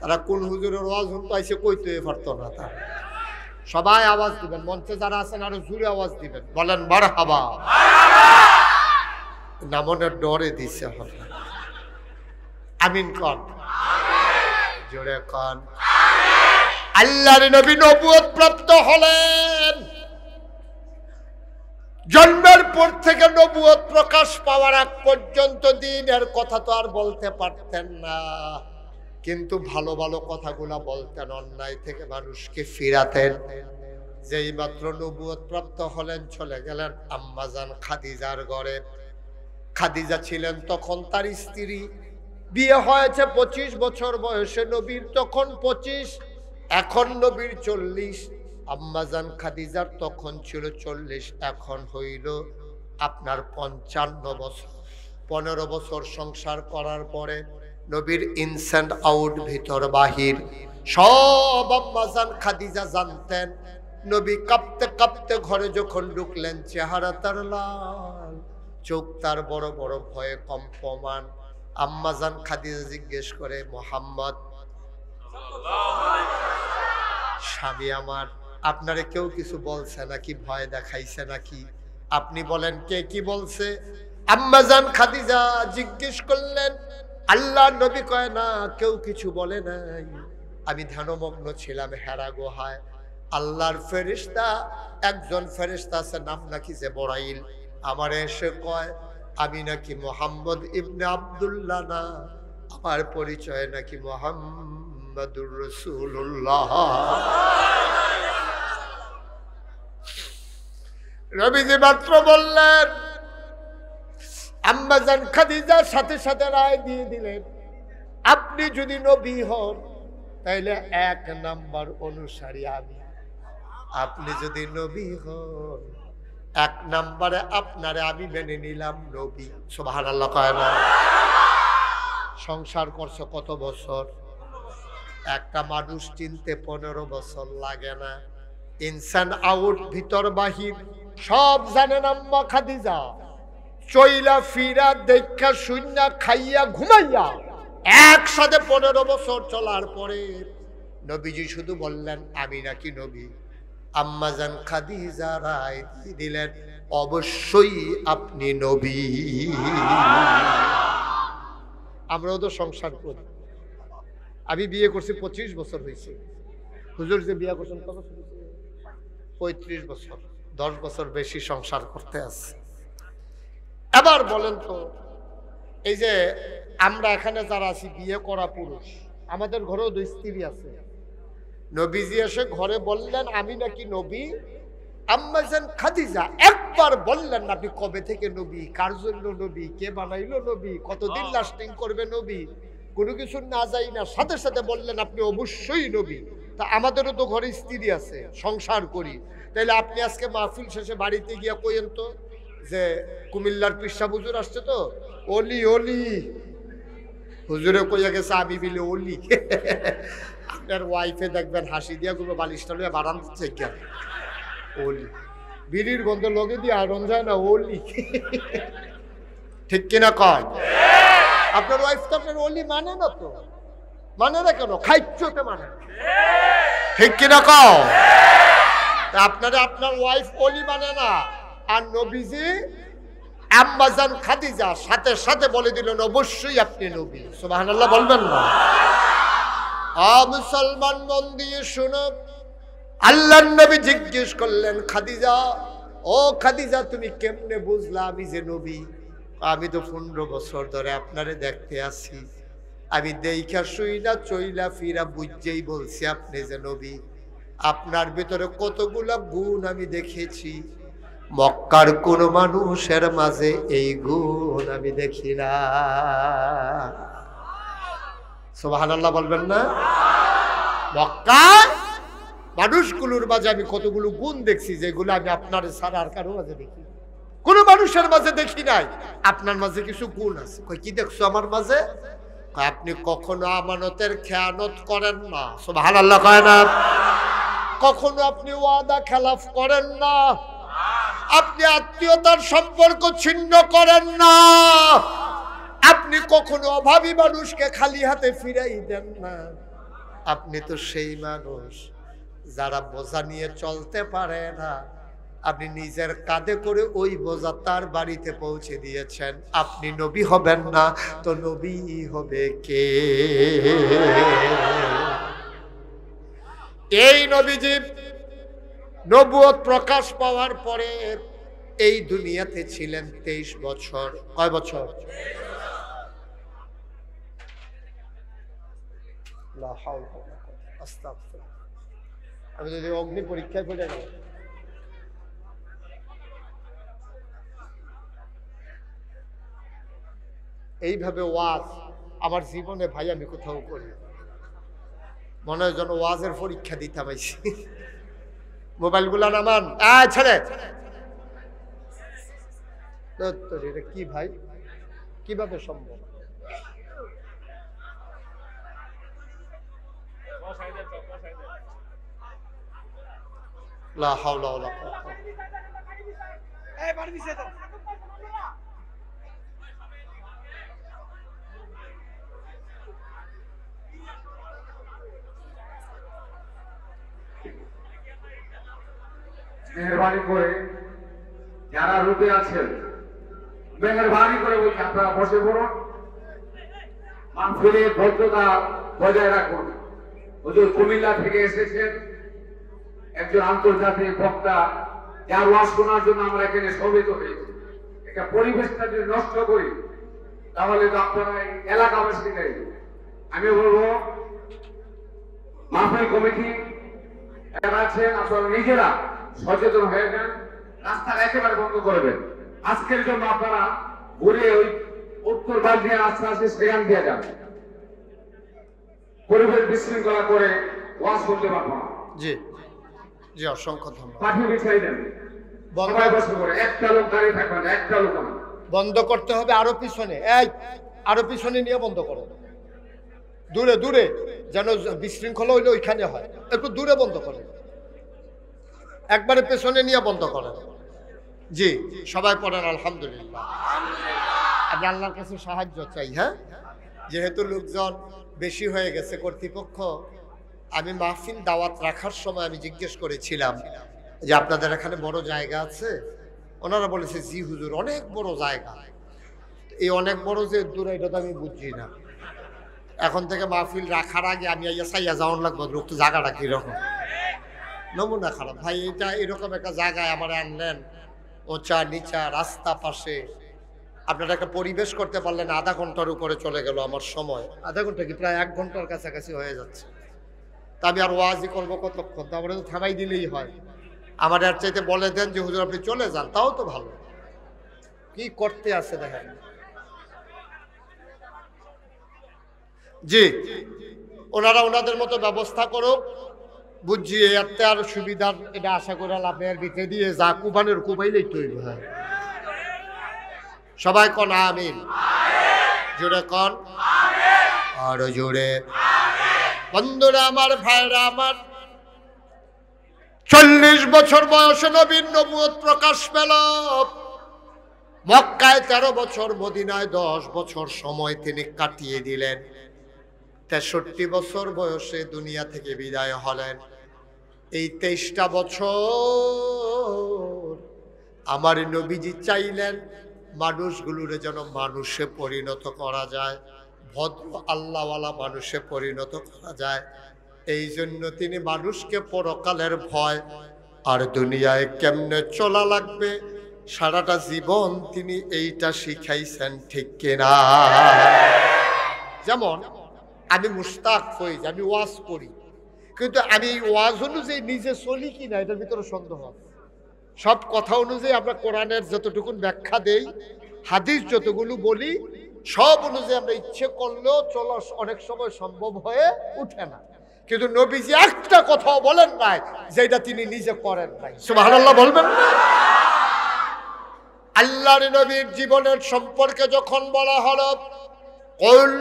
তারা কোন হুজুরের ওয়াজ শুনতে আইসে কইতে পারতো না। তারা সবাই আওয়াজ দিবেন, মঞ্চে যারা আছেন আরো জোরে আওয়াজ দিবেন, বলেন মারহাবা। না মনে ডরে দিছে হবে, আমিন কন, জোরে কন। আল্লাহর নবী নবুয়ত প্রাপ্ত হলেন, জন্মের পর থেকে নবুয়ত প্রকাশ পাওয়ার আগ পর্যন্ত দিনের কথা তো আর বলতে পারতেন না, কিন্তু ভালো ভালো কথাগুলা বলতেন, অন্যায় থেকে মানুষকে ফিরাতেন। যেই মাত্র নবুয়ত প্রাপ্ত হলেন চলে গেলেন আম্মাজান খাদিজার ঘরে। খাদিজা ছিলেন তখন তার স্ত্রী, বিয়ে হয়েছে 25 বছর বয়সে, নবীর তখন 25, এখন নবীর 40। আম্মাজান খাদিজার তখন ছিল 40, এখন হইল আপনার 55 বছর। 15 বছর সংসার করার পরে নবীর ইনস অ্যান্ড আউট, ভিতর বাহির সব আম্মাজান খাদিজা জানতেন। নবী কাঁপতে কাঁপতে ঘরে যখন ঢুকলেন, চেহারা তার লাল, চোখ তার বড় বড় ভয়ে কম্পমান। আম্মাজান খাদিজা জিজ্ঞেস করে, মোহাম্মদ স্বামী আমার, আপনারে কেউ কিছু বলছে নাকি, ভয় দেখাইছে নাকি? আপনি বলেন কে কি বলছে? আম্মাজান খাদিজা জিজ্ঞেস করলেন। আল্লাহ নবী কয় না, কেউ কিছু বলে নাই, আমি ধ্যানমগ্ন ছিলাম হেরা গুহায়। আল্লাহর ফেরেশতা, একজন ফেরেশতা আছে নাম নাকি জিবরাইল, আমার এসে কয় আমি নাকি মুহাম্মদ ইবনে আব্দুল্লাহ না, আমার পরিচয় নাকি মুহাম্মাদুর রাসূলুল্লাহ। নবীজি মাত্র বললেন, আম্মাজান খাদিজার সাথে সাথে রায় দিয়ে দিলেন, আপনি যদি নবী হন তাইলে 1 নাম্বার অনুসারী আমি, আপনি যদি নবী হন 1 নাম্বারে আপনারে আমি মেনে নিলাম নবী। সুবহানাল্লাহ কয় না? সংসার করছো কত বছর? একটা মানুষ চিনতে 15 বছর লাগে না। ইনসান আউট, ভিতর বাহির সব জানেন আম্মা খাদিজা। চইলা ফিরা দেখা শুইনা খাইয়া ঘুমাইয়া একসাথে 15 বছর চলার পরে নবীজি শুধু বললেন আমি নাকি নবী। আম্মাজান খাদিজা রায় দিলেন, অবশ্যই আপনি নবী। আমরাও তো সংসার করি, আমি বিয়ে করছি 25 বছর হয়েছে, হুজুর যে বিয়ে করছেন কত বছর? 35 বছর, 10 বছর বেশি সংসার করতে আছে। এবার বলেন তো, এই যে আমরা এখানে যারা আছি বিয়ে করা পুরুষ, আমাদের ঘরেও 2 স্ত্রী আছে। নবীজি এসে ঘরে বললেন আমি নাকি নবী। আম্মাজান খাদিজা একবার বললেন না আপনি কবে থেকে নবী, কার জন্য নবী, কে বানাইলো নবী, কতদিন লাস্টিং করবে নবী, কোনো কিছু না যাই না, সাথে সাথে বললেন আপনি অবশ্যই নবী। তা আমাদেরও তো ঘরে স্ত্রী আছে, সংসার করি, তাইলে আপনি আজকে মাহফিল শেষে বাড়িতে গিয়া কইেন তো যে কুমিল্লার পিসা হুজুর আসছে তো, ওলি ওলি হুজুরে কইয়া গেছে আমি বিলে ওলি। আপনার ওয়াইফে দেখবেন হাসি দিয়া গুলো বালিশটা লইয়া বারান দিচ্ছে, কেন ওলি, বিড়ির গন্ধ লগে দিয়ে আরন যায় না ওলি। ঠিক কিনা কয়? আপনার ওয়াইফ তো আপনার ওলি মানে না, তো মানে না কেন? খাইচ্ছতে মানে, ঠিক কিনা কয়? আপনারা আপনার ওয়াইফ ওলি মানে না, আর নবীজি আম্মাজান খাদিজা সাথে সাথে বলে দিলেন অবশ্যই আপনি নবী। সুবহানাল্লাহ বলবেন না? মুসলমান মন দিয়ে শুনো, আল্লাহর নবী জিজ্ঞেস করলেন খাদিজা, ও খাদিজা তুমি কেমনে বুঝলা আমি যে নবী? আমি তো 15 বছর ধরে আপনারে দেখতে আসি, আমি দেইখা শুই না চইলা ফিরা বুঝেই বলছি আপনি যে নবী। আপনার ভিতরে কতগুলা গুণ আমি দেখেছি, মক্কার কোন মানুষের মাঝে এই গুণ আমি দেখি না। সুবহানাল্লাহ বলবেন না? মক্কায় মানুষগুলোর মাঝে আমি কতগুলো গুণ দেখছি যেগুলো আমি আপনার ছাড়া আর কারো মাঝে দেখি, কোন মানুষের মাঝে দেখি নাই। আপনার মাঝে কিছু গুণ আছে। কই কি দেখছো আমার মাঝে? আপনি কখনো আমানতের খেয়ানত করেন না। সুবহানাল্লাহ কয় না? কখনো আপনি ওয়াদা খেলাফ করেন না, আপনি আত্মীয়তার সম্পর্ক ছিন্ন করেন না, আপনি কখনো অভাবী মানুষকে খালি হাতে ফিরাই দেন না। আপনি তো সেই মানুষ যারা বোঝা নিয়ে চলতে পারে না, আপনি নিজের কাঁধে করে ওই বোঝা তার বাড়িতে পৌঁছে দিয়েছেন। আপনি নবী হবেন না তো নবী হবে কে? এই নবীজি নবুয়ত প্রকাশ পাওয়ার পরে এই দুনিয়াতে ছিলেন 23 বছর। কয় বছর? আমি যদি অগ্নি পরীক্ষায় পড়ে গেল, এইভাবে ওয়াজ আমার জীবনে ভাই আমি কোথাও করি, মনে হয় যেন ওয়াজের পরীক্ষা দিতে পাইছি। মোবাইল গুলা নামান, ছেড়ে। এটা কি ভাই, কিভাবে সম্ভব? লা হাওলা ওয়ালা কুওয়াতা। মেহরবানি করে যারা রূপে আছেন, মেহরবানি করে বলছি আপনারা বসে পড়ুন, মাহফিলের ভদ্রতা বজায় রাখুন। হুজুর কুমিল্লা থেকে এসেছেন, একজন আন্তর্জাতিক বক্তা, যার ওয়াজ শোনার জন্য আমরা এখানে সমবেত হয়েছি। এটা পরিবেশটা যদি নষ্ট করি তাহলে তো আপনারা এই এলাকাবাসী নেই। আমি বলবো মাহফিল কমিটি যারা আছেন আপনারা নিজেরা সচেতন হয়ে যান, রাস্তা একেবারে বন্ধ করবেন। আজকের জন্য আপনারা ঘুরে ওই উত্তর বালদিয়া রাস্তা আছে সেখান দিয়ে যান, পরিবেশ বিশৃঙ্খলা করে ওয়াজ করতে পারবো না। জি জি, অসংখ্য ধন্যবাদ। পাঠি বিছাই দেন, সবাই বসে পড়ে, একটা লোক দাঁড়িয়ে থাকবেন, একটা লোক না। বন্ধ করতে হবে আরো পিছনে, এই আরো পিছনে নিয়ে বন্ধ করো, দূরে দূরে, যেন বিশৃঙ্খলা হইলে ওইখানে হয়, একটু দূরে বন্ধ করে, একবারে পেছনে নিয়ে বন্ধ করেন। জি, সবাই পড়েন আলহামদুলিল্লাহ। আমি আল্লাহর কাছে সাহায্য চাই। হ্যাঁ, যেহেতু লোকজন বেশি হয়ে গেছে, কর্তৃপক্ষ, আমি মাহফিল দাওয়াত রাখার সময় আমি জিজ্ঞেস করেছিলাম যে আপনাদের এখানে বড় জায়গা আছে? ওনারা বলেছে জি হুজুর, অনেক বড় জায়গা। এই অনেক বড় যে দূরে এটা তো আমি বুঝছি না। এখন থেকে মাহফিল রাখার আগে আমি সাইয়া যাওয়ান লাগবো, লোক তো জায়গাটা কিরকম, নমুনা খারাপ। ভাই এটা এরকম একটা জায়গায় আমার আনলেন, ওচা নিচা, রাস্তা পাশে, আপনারা একটা পরিবেশ করতে পারলেন। আধা ঘন্টার উপরে চলে গেল আমার সময়, আধা ঘন্টা কি প্রায় 1 ঘন্টার কাছাকাছি হয়ে যাচ্ছে। তা আমি আর ওয়াজই করবো কতক্ষণ? তারপরে তো থামাই দিলেই হয়। আমার আর চাইতে বলে দেন যে হুজুর আপনি চলে যান, তাও তো ভালো। কি করতে আছে দেখেন। জি, ওনারা ওনাদের মতো ব্যবস্থা করুক, বুঝছি এতে আর সুবিধার, এটা আশা করে লাভের ভিতরে দিয়ে যা কুবানের কুবাইলেই তৈরি হয়। সবাই কন আমিন, জোরে কন, আরো জোরে। বন্ধুরা আমার, ভাইরা আমার, 40 বছর বয়সে নবীর নবুয়ত প্রকাশ পেল। মক্কায় 13 বছর, মদিনায় 10 বছর সময় তিনি কাটিয়ে দিলেন। 63 বছর বয়সে দুনিয়া থেকে বিদায় হলেন। এই 23টা বছর আমার নবীজি চাইলেন মানুষগুলোরে যেন মানুষে পরিণত করা যায়, ভদ্র আল্লাহওয়ালা মানুষে পরিণত করা যায়। এই জন্য তিনি মানুষকে পরকালের ভয় আর দুনিয়ায় কেমনে চলা লাগবে সারাটা জীবন তিনি এইটা শিখাইছেন, ঠিক কিনা? যেমন আমি মুশতাক হই, আমি ওয়াজ করি, কিন্তু আমি ওয়াজ অনুযায়ী নিজে চলি কিনা এটার ভিতরে সন্দেহ আছে। সব কথা অনুযায়ী আমরা কোরআনের যতটুকু ব্যাখ্যা দেই, হাদিস যতগুলো বলি, সব অনুযায়ী আমরা ইচ্ছে করলেও চলা অনেক সময় সম্ভব হয়ে উঠে না, কিন্তু নবীজি একটা কথাও বলেন নাই যেটা তিনি নিজে করেন নাই। সুবহানাল্লাহ বলবেন না? আল্লাহর নবীর জীবনের সম্পর্কে যখন বলা হলো, কুল,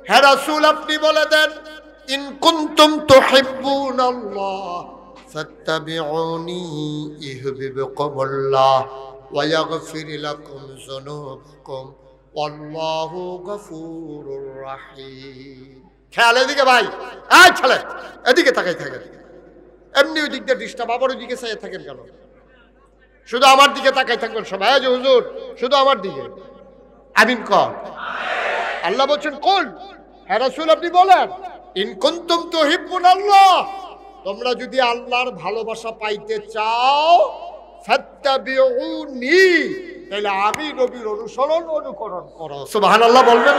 হে রাসূল আপনি বলে দেন, ইন কুনতুম তুহিব্বুনাল্লাহ ফাত্তাবিউনি ইউহিব্বুকুমুল্লাহ ওয়া ইয়াগফির লাকুম যুনুবাকুম আল্লাহু গফুরুর রহিম। খেয়াল এদিকে ভাই, এই ছেলে এদিকে তাকাই থাকেন, এমনি ওই দিক দিয়ে ডিস্টার্ব, আবার ওই দিকে চাইয়ে থাকেন কেন? শুধু আমার দিকে তাকাই থাকবেন সবাই। যে হুজুর শুধু আমার দিকে, আমিন কর। আল্লাহ বলছেন কুল, হে রাসূল আপনি বলেন, ইন কুনতুম তুহিব্বুনাল্লাহ, তোমরা যদি আল্লাহর ভালোবাসা পাইতে চাও, ফাত্তাবিউনি, তাহলে আমি নবীর অনুকরণ করো। সুবহানাল্লাহ বলবেন।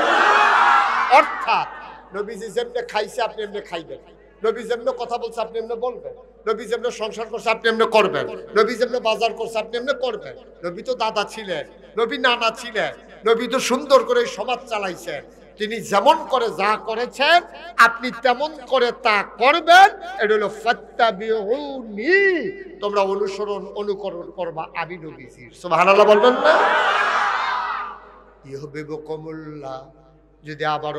অর্থাৎ নবীজি যেমনে খাইছে আপনি এমনি খাইবেন, নবী যেমনে কথা বলছে আপনি এমনি বলবেন, নবী যেমনে সংসার করছে আপনি এমনি করবেন, নবী যেমনে বাজার করছে আপনি এমনি করবেন। নবী তো দাদা ছিলেন, নবী নানা ছিলেন, নবী তো সুন্দর করে সমাজ চালাইছেন। তিনি যেমন করে যা করেছেন আপনি তেমন করে তা করবেন। এটা হলো ফাত্তাবিউনি, তোমরা অনুকরণ করবা আমি নবীজির। সুবহানাল্লাহ বলবেন না? ইউহিব্বুকুমুল্লাহ, যদি আবার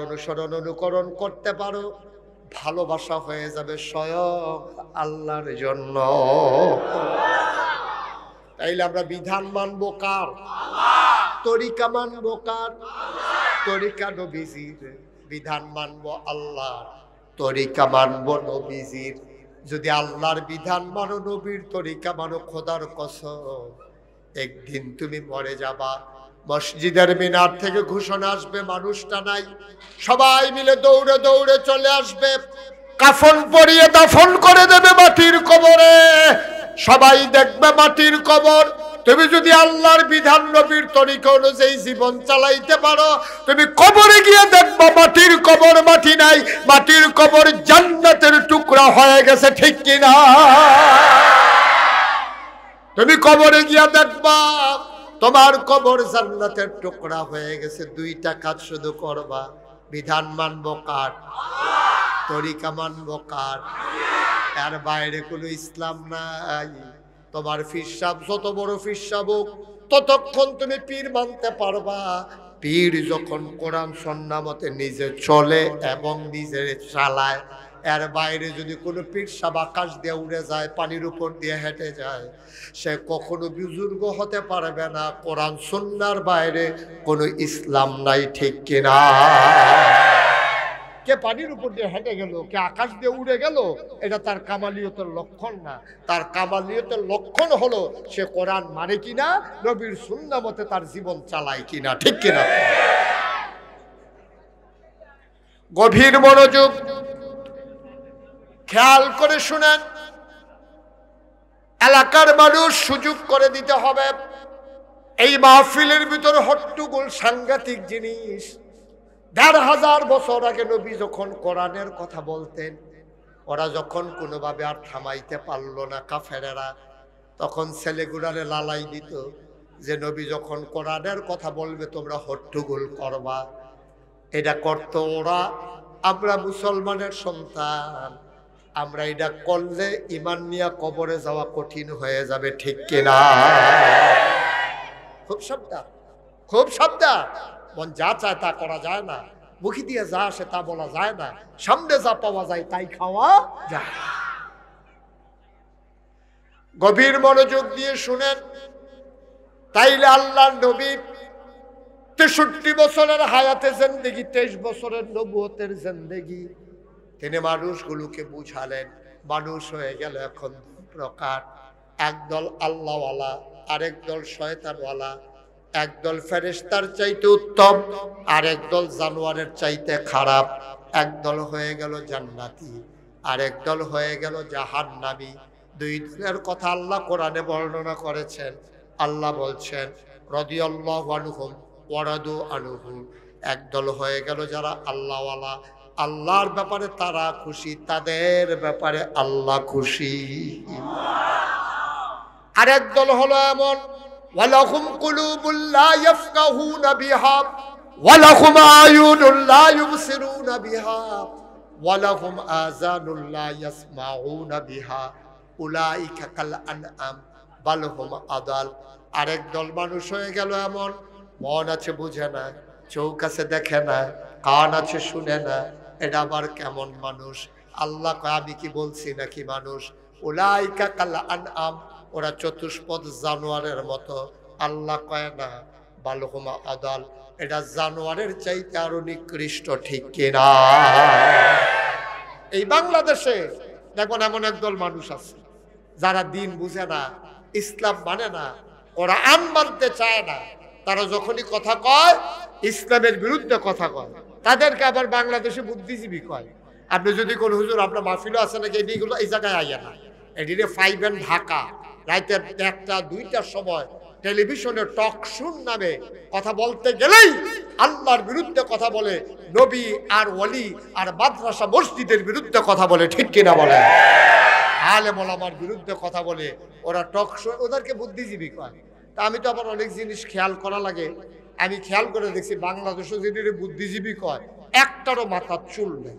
অনুকরণ করতে পারো, ভালোবাসা হয়ে যাবে স্বয়ং আল্লাহর জন্য। তাইলে আমরা বিধান মানবো কার? তরিকা মানবো কার? তরিকা নবীজির। বিধান মানবো আল্লাহর, তরিকা মানবো নবীজির। যদি আল্লাহর বিধান মানো, নবীর তরিকা মানো, খোদার কসম একদিন তুমি মরে যাবা। মসজিদের মিনার থেকে ঘোষণা আসবে, মানুষটা নাই, সবাই মিলে দৌড়ে দৌড়ে চলে আসবে, কাফন পরিয়ে দাফন করে দেবে মাটির কবরে। সবাই দেখবে মাটির কবর। তুমি যদি আল্লাহর বিধান নবীর তরিকা অনুযায়ী জীবন চালাইতে পারো, তুমি কবরে গিয়ে দেখবা মাটির কবর মাটি নাই, মাটির কবর জান্নাতের টুকরা হয়ে গেছে, ঠিক কিনা? তুমি কবরে গিয়া দেখবা তোমার কবর জান্নাতের টুকরা হয়ে গেছে। দুইটা কাজ শুধু করবা, বিধান মানবো কার? তরিকা মানবো কার? এর বাইরে কোনো ইসলাম নাই। তোমার পীর সাহেব যত বড় পীর সাহেব হোক, ততক্ষণ তুমি পীর মানতে পারবা। পীর যখন কোরআন সুন্নাহ মতে নিজে চলে এবং নিজে চালায়, এর বাইরে যদি কোনো পীর সাহেব আকাশ দিয়ে উড়ে যায়, পানির উপর দিয়ে হেঁটে যায়, সে কখনো বুজুর্গ হতে পারবে না। কোরআন সুন্নাহর বাইরে কোনো ইসলাম নাই, ঠিক কিনা? কে পানির উপর দিয়ে হেঁটে গেল, কে আকাশ দিয়ে উড়ে গেল, এটা তার কামালিয়তের লক্ষণ না। তার কামালিয়তের লক্ষণ হলো সে কোরআন মানে কিনা, নবীর সুন্নাহ মতে তার জীবন চালায় কিনা, ঠিক কিনা? গভীর মনোযোগ, খেয়াল করে শুনেন। এলাকার মানুষ সুযোগ করে দিতে হবে। এই মাহফিলের ভিতর হট্টগোল সাংঘাতিক জিনিস। ১,৫০০ বছর আগে নবী যখন কোরআনের কথা বলতেন, ওরা যখন কোনোভাবে আর থামাইতে পারলো না কাফেরেরা, তখন ছেলেগুলারে লালাই দিত যে নবী যখন কোরআনের কথা বলবে তোমরা হট্টগোল করবা। এটা করতো ওরা। আমরা মুসলমানের সন্তান, আমরা এটা করলে ঈমান নিয়ে কবরে যাওয়া কঠিন হয়ে যাবে, ঠিক কিনা? খুব সাবধান, খুব সাবধান। মন যা চায় তা করা যায় না, মুখি দিয়ে যা আসে তা বলা যায় না, সামনে যা পাওয়া যায় তাই খাওয়া যায়। গভীর মনোযোগ দিয়ে শুনেন। তাইলে আল্লাহর নবী ৬৩ বছরের হায়াতে জিন্দেগি, ২৩ বছরের নবুয়তের জিন্দেগি, তিনি মানুষগুলোকে বুঝালেন। মানুষ হয়ে গেল এখন দুই প্রকার, একদল আল্লাহওয়ালা, আরেক দল শয়তানওয়ালা। একদল ফেরেশতার চাইতে উত্তম, আরেক দল জানোয়ারের চাইতে খারাপ। একদল হয়ে গেল জান্নাতি, আরেক দল হয়ে গেল জাহান্নামী। দুই দলের কথা আল্লাহ কোরআনে বর্ণনা করেছেন। আল্লাহ বলছেন রাদিয়াল্লাহু আনহুম ওয়া রাদু আনহু। একদল হয়ে গেল যারা আল্লাহওয়ালা, আল্লাহর ব্যাপারে তারা খুশি, তাদের ব্যাপারে আল্লাহ খুশি। আরেক দল হলো এমন, ওয়ালাহুম কুলুবুল লা ইয়াফকাহুনা বিহা, ওয়ালাহুম আয়ুনুন লা ইউবসিরুনা বিহা ওয়ালাহুম আযানুন লা ইয়াসমাউনা বিহা উলাইকা কাল আনআম বাল হুম আদাল। আরেক দল মানুষ হয়ে গেল এমন, মন আছে বুঝে না, চোখ আছে দেখে না, কান আছে শুনে না, এটা আবার কেমন মানুষ? আল্লাহ কয় আমি কি বলছি নাকি মানুষ? উলাইকা কাল আনআম, ওরা চতুষ্পদ জানোয়ারের মতো। আল্লাহ কয় না বাল হুম আদাল, এটা জানোয়ারের চাইতে আরো নিকৃষ্ট, ঠিক কিনা? এই বাংলাদেশে দেখুন এমন একদল মানুষ আছে যারা দিন বুঝে না, ইসলাম মানে না, ওরা আইন মানতে চায় না। তারা যখনই কথা কয় ইসলামের বিরুদ্ধে কথা কয়, তাদেরকে আবার বাংলাদেশে বুদ্ধিজীবী কয়। আপনি যদি কোন হুজুর আপনার মাহফিলও আছে নাকি এইগুলো এই জায়গায় আইয়া না, এটিরে ফাইবেন ঢাকা রাইতে 1টা 2টার সময় টেলিভিশনে টক শুন নামে কথা বলতে গেলেই আল্লাহর বিরুদ্ধে কথা বলে, নবী আর ওলি আর মাদ্রাসা মসজিদের বিরুদ্ধে কথা বলে, ঠিক কিনা বলে? আলেম ওলামার বিরুদ্ধে কথা বলে, ওরা টক শো, ওদেরকে বুদ্ধিজীবী কয়। তা আমি তো আবার অনেক জিনিস খেয়াল করা লাগে। আমি খেয়াল করে দেখছি বাংলাদেশে যদি বুদ্ধিজীবী কয় একটারও মাথার চুল নেই,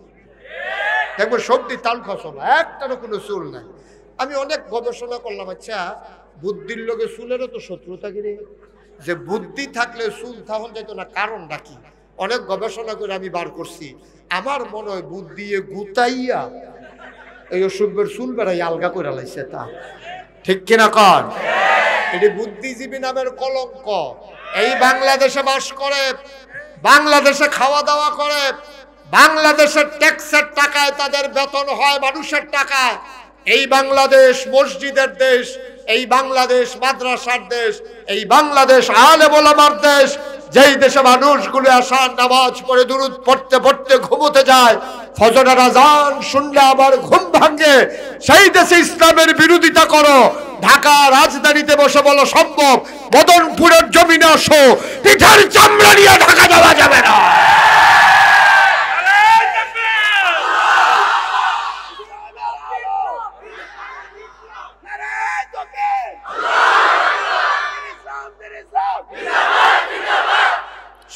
দেখবো সবজি তাল খসলা, একটারও কোনো চুল নাই। আমি অনেক গবেষণা করলাম, আচ্ছা বুদ্ধির লোকে চুলেরও তো শত্রুতা কিরে, যে বুদ্ধি থাকলে চুল তখন যেত না, কারণটা কি? অনেক গবেষণা করে আমি বার করছি, আমার মনে হয় বুদ্ধি গুতাইয়া এই অসুখের চুল বেড়াই আলগা করে লাইছে, তা ঠিক কিনা কর? এটি বুদ্ধিজীবী নামের কলঙ্ক। এই বাংলাদেশে বাস করে, বাংলাদেশে খাওয়া দাওয়া করে, বাংলাদেশের ট্যাক্সের টাকায় তাদের বেতন হয় মানুষের টাকায়। এই বাংলাদেশ মসজিদের দেশ, এই বাংলাদেশ মাদ্রাসার দেশ, এই বাংলাদেশ আলেম ওলামার দেশ। যেই দেশে মানুষগুলো আসার নামাজ পড়ে দুরূদ পড়তে পড়তে ঘুমোতে যায়, ফজরের আজান শুনলে আবার ঘুম ভাঙে, সেই দেশে ইসলামের বিরোধিতা করো। ঢাকা রাজধানীতে বসে বলো সম্ভব, মদনপুরের জমিনে আসো, পিঠের চামড়া নিয়ে ঢাকা যাওয়া যাবে না।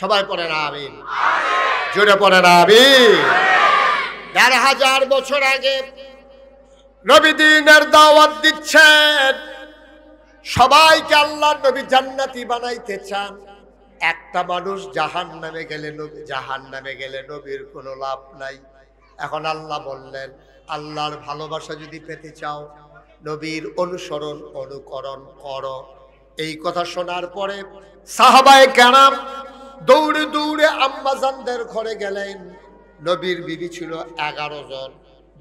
সবাই পড়ে না আমিন, জোরে পড়ে না আমিন। ১,৫০০ বছর আগে নবী দ্বীনের দাওয়াত দিচ্ছেন, সবাইকে আল্লাহর নবী জান্নাতি বানাইতে চান। একটা মানুষ জাহান্নামে গেলে নবীর কোনো লাভ নাই। এখন আল্লাহ বললেন, আল্লাহর ভালোবাসা যদি পেতে চাও নবীর অনুসরণ অনুকরণ করো। এই কথা শোনার পরে সাহাবায়ে কেরাম দৌড়ে দৌড়ে আম্মাজানদের ঘরে গেলেন। নবীর বিবি ছিল 11 জন,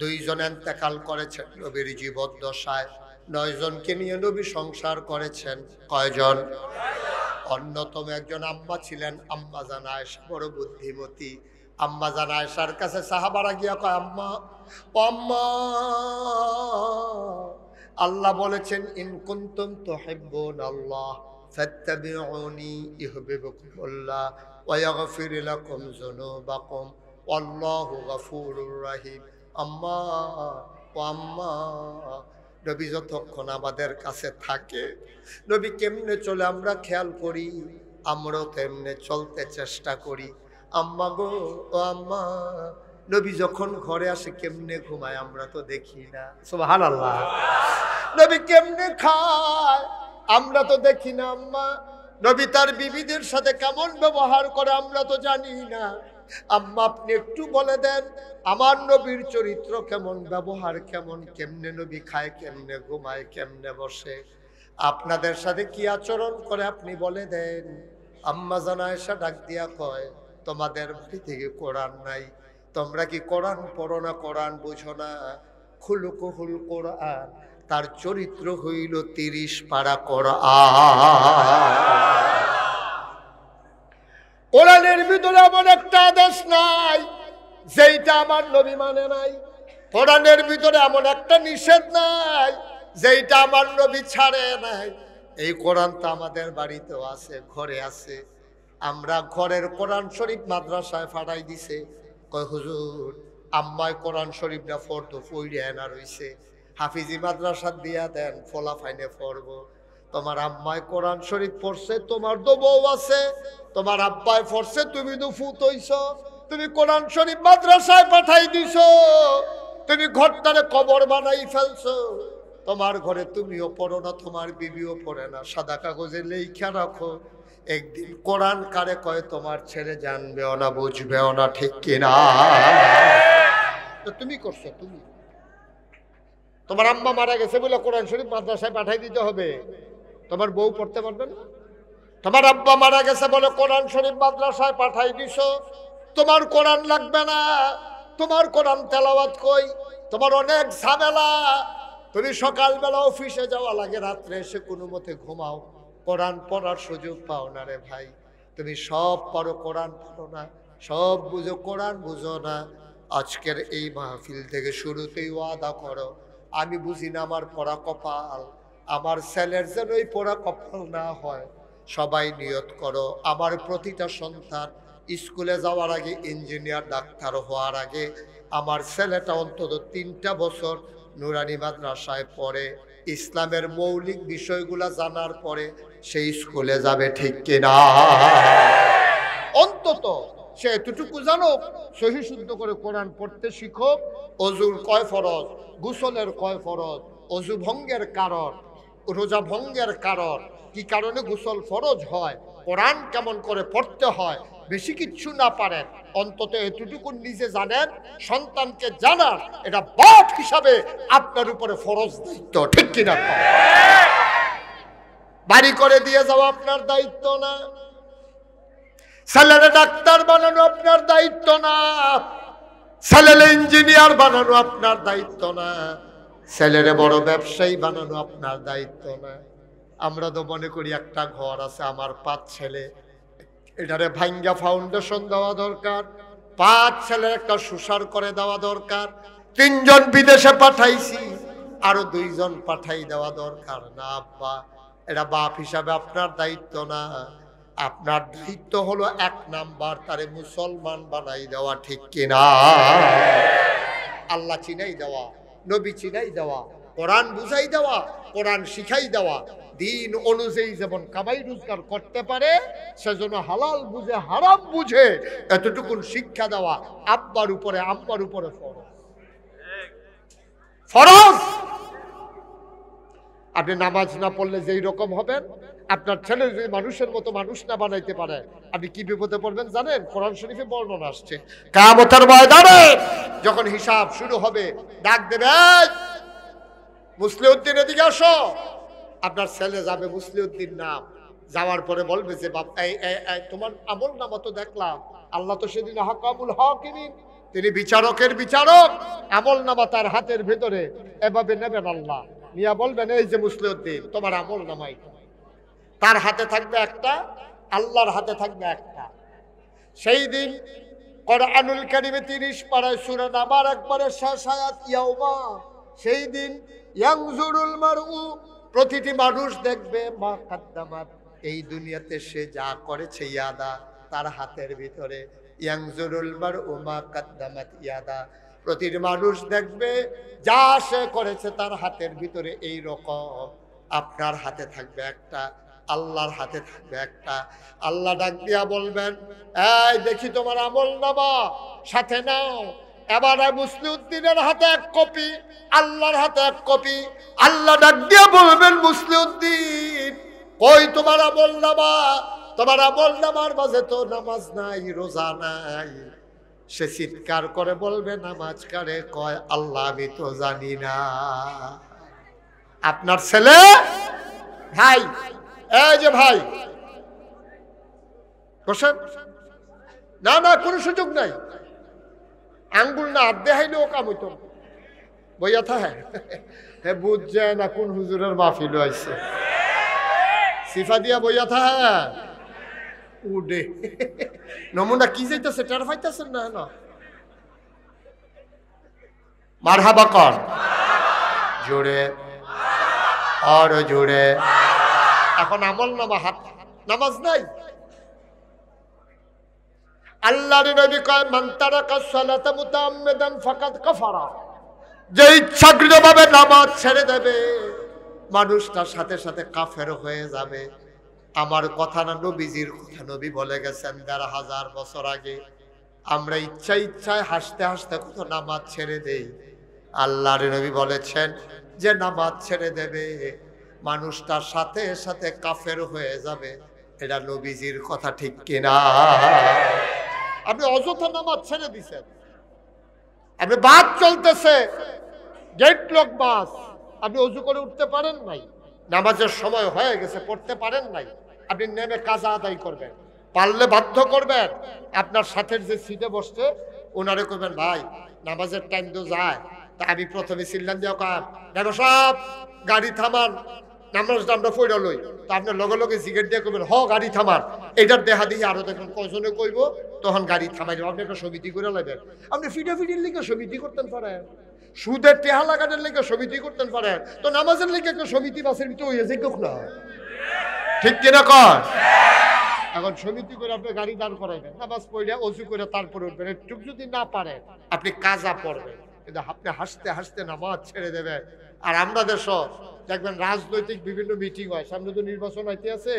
2 জন ইন্তেকাল করেছেন নবীর জীবদ্দশায়, 9 জনকে নিয়ে নবী সংসার করেছেন। কয়জন? অন্যতম একজন আম্মা ছিলেন আম্মাজান আয়েশা, বড় বুদ্ধিমতী। আম্মাজান আয়েশার কাছে সাহাবারা গিয়া কয়, আম্মা ও আম্মা, আল্লাহ বলেছেন ইন কুনতুম তুহিব্বুনাল্লাহ ফাত্তাবিউনি ইউহিব্বুকুমুল্লাহ ওয়া ইয়াগফির লাকুম যুনুবাকুম আল্লাহু গফুরুর রহিম। আম্মা ও আম্মা, নবী যতক্ষণ আমাদের কাছে থাকে, নবী কেমনে চলে আমরা খেয়াল করি, আমরাও তেমনে চলতে চেষ্টা করি। আম্মা গো ও আম্মা, নবী যখন ঘরে আসে কেমনে ঘুমায় আমরা তো দেখি না। সুবহানাল্লাহ। নবী কেমনে খায় আমরা তো দেখি না। আম্মা, নবী তার বিবিদের সাথে কেমন ব্যবহার করে আমরা তো জানি না। আম্মা, আপনি একটু বলে দেন আমার নবীর চরিত্র কেমন, ব্যবহার কেমন, কেমনে নবী খায়, কেমনে ঘুমায়, কেমনে বসে, আপনাদের সাথে কি আচরণ করে আপনি বলে দেন। আম্মা জান আয়েশা ডাক দিয়া কয়, তোমাদের বাড়ি থেকে কোরআন নাই, তোমরা কি কোরআন পড়ো না, কোরআন বুঝো না? খুলুকুহুল কোরআন, তার চরিত্র হইল 30 পারা কোরআন। কোরআনের ভিতরে এমন একটা আদেশ নাই যেটা আমার নবী মানে নাই। কোরআনের ভিতরে এমন একটা নিষেধ নাই যেটা আমার নবী ছাড়ে নাই। এই কোরআন তো আমাদের বাড়িতেও আছে, ঘরে আছে। আমরা ঘরের কোরআন শরীফ মাদ্রাসায় ফাটাই দিছে। কয় হুজুর আম্মায় কোরআন শরীফটা ফটো পড়ে আনা রইছে, হাফিজি মাদ্রাসা দিয়া দেন, ফলা ফাইনে পড়বো। তোমার আম্মায় কোরআন শরীফ পড়ছে, তোমার তো বউ আছে, তোমার আব্বায় পড়ছে, তুমি তো ফুত হইছ, তুমি কোরআন শরীফ মাদ্রাসায় পাঠাই দিছ, তুমি ঘরটারে কবর বানাই ফেলছো, তোমার ঘরে তুমিও পড়ো না, তোমার বিবিও পড়ে না, সাদা কাগজে লেখা রাখো, একদিন কোরআন কারে কয় তোমার ছেড়ে জানবেও না, বুঝবেও না, ঠিক কিনা? তো তুমি করছো, তুমি তোমার আম্মা মারা গেছে বলে কোরআন শরীফ মাদ্রাসায় পাঠাই দিতে হবে? তোমার বউ পড়তে পারবে না? তোমার আব্বা মারা গেছে বলে কোরআন শরীফ মাদ্রাসায় পাঠাই দিছো, তোমার কোরআন লাগবে না, তোমার কোরআন তেলাওয়াত কই, তোমার অনেক ঝামেলা, তুমি সকালবেলা অফিসে যাওয়া লাগে, রাত্রে এসে কোনো মতে ঘুমাও, কোরআন পড়ার সুযোগ পাও না রে ভাই। তুমি সব পড়ো, কোরআন পড়ো না, সব বুঝো, কোরআন বুঝো না। আজকের এই মাহফিল থেকে শুরুতেই ওয়াদা করো, আমি বুঝি না আমার পড়া কপাল, আমার ছেলের যেন এই পড়া কপাল না হয়। সবাই নিয়ত করো, আমার প্রতিটা সন্তান স্কুলে যাওয়ার আগে, ইঞ্জিনিয়ার ডাক্তার হওয়ার আগে, আমার ছেলেটা অন্তত 3টা বছর নুরানি মাদ্রাসায় পড়ে, ইসলামের মৌলিক বিষয়গুলা জানার পরে সেই স্কুলে যাবে, ঠিক কিনা? অন্তত সে এতটুকু জানো, সহি শুদ্ধ করে কোরআন পড়তে শিখো, অজুর কয় ফরজ, গোসলের কয় ফরজ, অজু ভঙ্গের কারণ, রোজা ভঙ্গের কারণ, কি কারণে গোসল ফরজ হয়, কোরআন কেমন করে পড়তে হয়, বেশি কিচ্ছু না পারেন, অন্তত এতটুকু নিজে জানেন, সন্তানকে জানার, এটা বাপ হিসাবে আপনার উপরে ফরজ দায়িত্ব, ঠিক কিনা? বাড়ি করে দিয়ে যাওয়া আপনার দায়িত্ব না, ছেলেরে ডাক্তার বানানো আপনার দায়িত্ব না, ছেলেরে ইঞ্জিনিয়ার বানানো আপনার দায়িত্ব না, ছেলেরে বড় ব্যবসায়ী বানানো আপনার দায়িত্ব না। আমরা তো মনে করি একটা ঘর আছে আমার 5 ছেলে, এটারে ভাঙ্গা ফাউন্ডেশন দেওয়া দরকার, 5 ছেলের একটা সুসার করে দেওয়া দরকার, 3 জন বিদেশে পাঠাইছি, আরো 2 জন পাঠাই দেওয়া দরকার না। আব্বা, এটা বাপ হিসাবে আপনার দায়িত্ব না, আপনার দায়িত্ব হলো 1 নাম্বার তারে মুসলমান বানাই দেওয়া, ঠিক কিনা? আল্লাহ চিনাই দেওয়া, নবী চিনাই দেওয়া, কোরআন বুঝাই দেওয়া, কোরআন শিখাই দেওয়া, দিন অনুযায়ী যেমন কামাই রোজগার করতে পারে সেজন্য হালাল বুঝে হারাম বুঝে এতটুকুন শিক্ষা দেওয়া আব্বার উপরে আম্মার উপরে ফরজ। ফরজ। আপনি নামাজ না পড়লে যেই রকম হবেন, আপনার ছেলে যদি মানুষের মতো মানুষ না বানাইতে পারে, আপনি কি বিপদে পড়বেন জানেন? কোরআন শরীফে বর্ণনা আসছে, কিয়ামতের ময়দানে যখন হিসাব শুরু হবে, ডাক দেবে, মুসলিউদ্দিন এদিকে আসো। আপনার ছেলে যাবে, মুসলিউদ্দিন নাম, যাওয়ার পরে বলবে যে বাপ, তোমার আমল নামা তো দেখলাম, আল্লাহ তো সেদিন হাকামুল হাকিমিন, তিনি বিচারকের বিচারক, আমল নামা তার হাতের ভেতরে, এভাবে নেবেন আল্লাহ, নিয়া বলবেন এই যে মুসলিউদ্দিন তোমার আমল নামাই, তার হাতে থাকবে একটা, আল্লাহর হাতে থাকবে একটা। সেই দিন কোরআনুল কারীমে 30 পারায় সূরা নাবার একবারে শেষ আয়াত, ইয়াউমা, সেই দিন ইয়ানজুরুল মারউ, প্রতিটি মানুষ দেখবে মা কাদ্দামাত, এই দুনিয়াতে সে যা করেছে, ইয়াদা, তার হাতের ভিতরে, ইয়ানজুরুল মারউ মা কাদ্দামাত ইয়াদা, প্রতিটি মানুষ দেখবে যা সে করেছে তার হাতের ভিতরে। এই রকম আপনার হাতে থাকবে একটা, আল্লাহর হাতে থাকবে একটা। আল্লাহ ডাক দিয়া বলবেন, এই দেখি তোমার আমল নামা, সাথে নাও। এবার মুসলিউদ্দিনের হাতে 1 কপি, আল্লাহর হাতে 1 কপি। আল্লাহ ডাক দিয়া বলবেন, মুসলিউদ্দিন কই তোমার আমল নামা? তোমার আমল নামার মাঝে তো নামাজ নাই, রোজা নাই। সে চিৎকার করে বলবে, নামাজ কারে কয়? আল্লাহ আমি তো জানি না। আপনার ছেলে, ভাই, এই যে ভাই বসেন, না না কোনো সুযোগ নাই, আঙ্গুল না হাত দেখাইলেও কাম হইতো, বইয়া থাকে হে বুঝছে না কোন হুজুরের মাহফিল হইছে, সিফা দিয়া বইয়া থাকে উডে নমুনা কি যাইতেছে, টের পাইতেছেন না? না মারহাবা কর জোরে, আর জোরে। এখন আমল নামা, হাত, নামাজ নাই। আল্লাহর নবী কয়, মান তারাকা সালাতা মুতাআম্মিদান ফাকাদ কাফারা, যে ইচ্ছাকৃতভাবে নামাজ ছেড়ে দেবে, মানুষটার সাথে সাথে কাফের হয়ে যাবে। আমার কথা না, নবীজির কথা। নবী বলে গেছেন ১৫০০ বছর আগে। আমরা ইচ্ছায় হাসতে হাসতে কত নামাজ ছেড়ে দেই। আল্লাহর নবী বলেছেন যে নামাজ ছেড়ে দেবে মানুষটার সাথে সাথে কাফের হয়ে যাবে। এটা নবীজির কথা, ঠিক কিনা? আপনি অযথা নামাজ ছেড়ে দিছেন। আপনি বাস চলতেছে, গেট লক বাস, আপনি অজু করে উঠতে পারেন নাই, নামাজের সময় হয়ে গেছে, পড়তে পারেন নাই, আপনি নেমে কাজা আদায় করবেন। পারলে বাধ্য করবেন আপনার সাথের যে সিটে বসছে ওনারে করবেন, ভাই নামাজের টাইম তো যায়, তা আমি প্রথমে চিল্লান দিয়ে কাম দেখো সব গাড়ি থামান, নামাজটা আমরা পড়ে লই। তা আপনার লগে লগে জিগেট দিয়ে করবেন, হ গাড়ি থামান। এটার দেখা দিয়ে আরো দেখুন কজনে কইব, তখন গাড়ি থামাই দেবেন। আপনি একটা সমিতি করে লাগবেন। আপনি ফিটির লিখে সমিতি করতেন পারেন, সুদের টেহা লাগানোর লিখে সমিতি করতেন পারেন, তো নামাজের লিখে একটা সমিতি বাসের ভিতরে হয়েছে কেউ না, ঠিক কিনা কর? এখন সমিতি করে আপনি গাড়ি দাঁড় করাইবেন, নামাজ পড়লে অজু করে তারপরে উঠবেন। একটু যদি না পারেন আপনি কাজা পড়বেন, কিন্তু আপনি হাসতে হাসতে নামাজ ছেড়ে দেবেন। আর আমরা দেশ দেখবেন রাজনৈতিক বিভিন্ন মিটিং হয়, সামনে তো নির্বাচন হইতে আছে,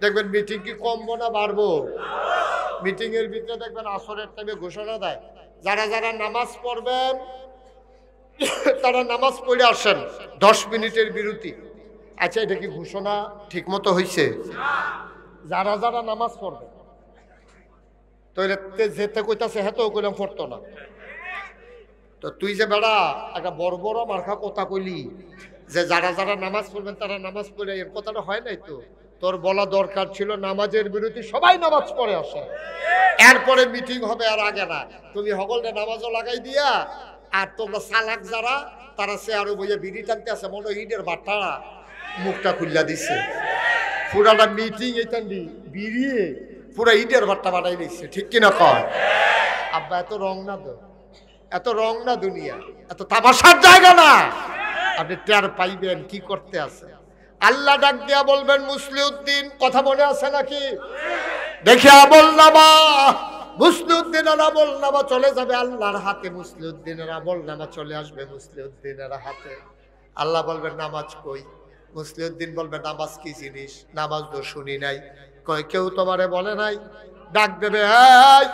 দেখবেন মিটিং কি কমবো না বাড়বো? মিটিং এর ভিতরে দেখবেন আসরের টাইমে ঘোষণা দেয়, যারা যারা নামাজ পড়বেন তারা নামাজ পড়ে আসেন, 10 মিনিটের বিরতি। আচ্ছা, এটা কি ঘোষণা ঠিক মতো হয়েছে? যারা যারা নামাজ পড়বে তাহলে যেতে কইতাছে হেতেও কইলাম পড়তো না। তো তুই যে বেড়া একটা বড় বড় মার্কা কথা কইলি যে যারা যারা নামাজ পড়বেন তারা নামাজ পড়ে, এর কথাটা হয় নাই তো। তোর বলা দরকার ছিল নামাজের বিরতি সবাই নামাজ পড়ে আসে, এরপরে মিটিং হবে, আর আগে না। তুমি হগলটা নামাজও লাগাই দিয়া, আর তোমরা চালাক যারা তারা সে আরো বইয়ে বিড়ি টানতে আছে, মনে ইটের বাটা মুখটা খুললা দিচ্ছে, পুরাটা মিটিং এটা বিড়িয়ে পুরা ইটের বাট্টা বানাই দিচ্ছে, ঠিক কিনা কর? আব্বা এত রং না তো, এত রং না দুনিয়া, এত তামাশার জায়গা না। আপনি টের পাইবেন কি করতে আছে। আল্লাহ ডাক দিয়া বলবেন মুসলিউদ্দিন, কথা মনে আছে নাকি? দেখে আমলনামা, মুসলিউদ্দিনের আমলনামা চলে যাবে আল্লাহর হাতে, মুসলিউদ্দিনের আমলনামা চলে আসবে মুসলিউদ্দিনের হাতে। আল্লাহ বলবেন নামাজ কই? মুসলিউদ্দিন বলবে নামাজ কি জিনিস? নামাজ তো শুনি নাই। কয় কেউ তোমারে বলে নাই? ডাক দেবে, এই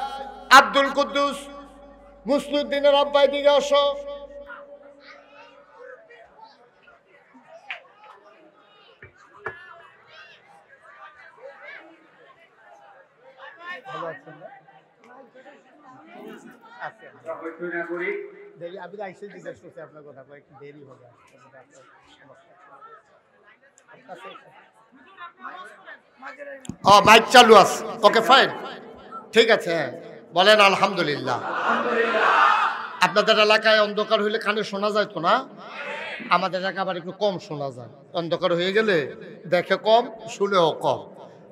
আব্দুল কুদ্দুস, মুসলিউদ্দিনের আব্বাই দিকে আসো। আমি আইসে জিজ্ঞেস করছি আপনার কথা, একটু দেরি হবে। ও মাইক চালু আছে, ওকে ফাইন, ঠিক আছে। বলেন আলহামদুলিল্লাহ। আপনাদের এলাকায় অন্ধকার হইলে কানে শোনা যায় তো না? আমাদের এলাকা আবার একটু কম শোনা যায়, অন্ধকার হয়ে গেলে দেখে কম, শুনেও কম,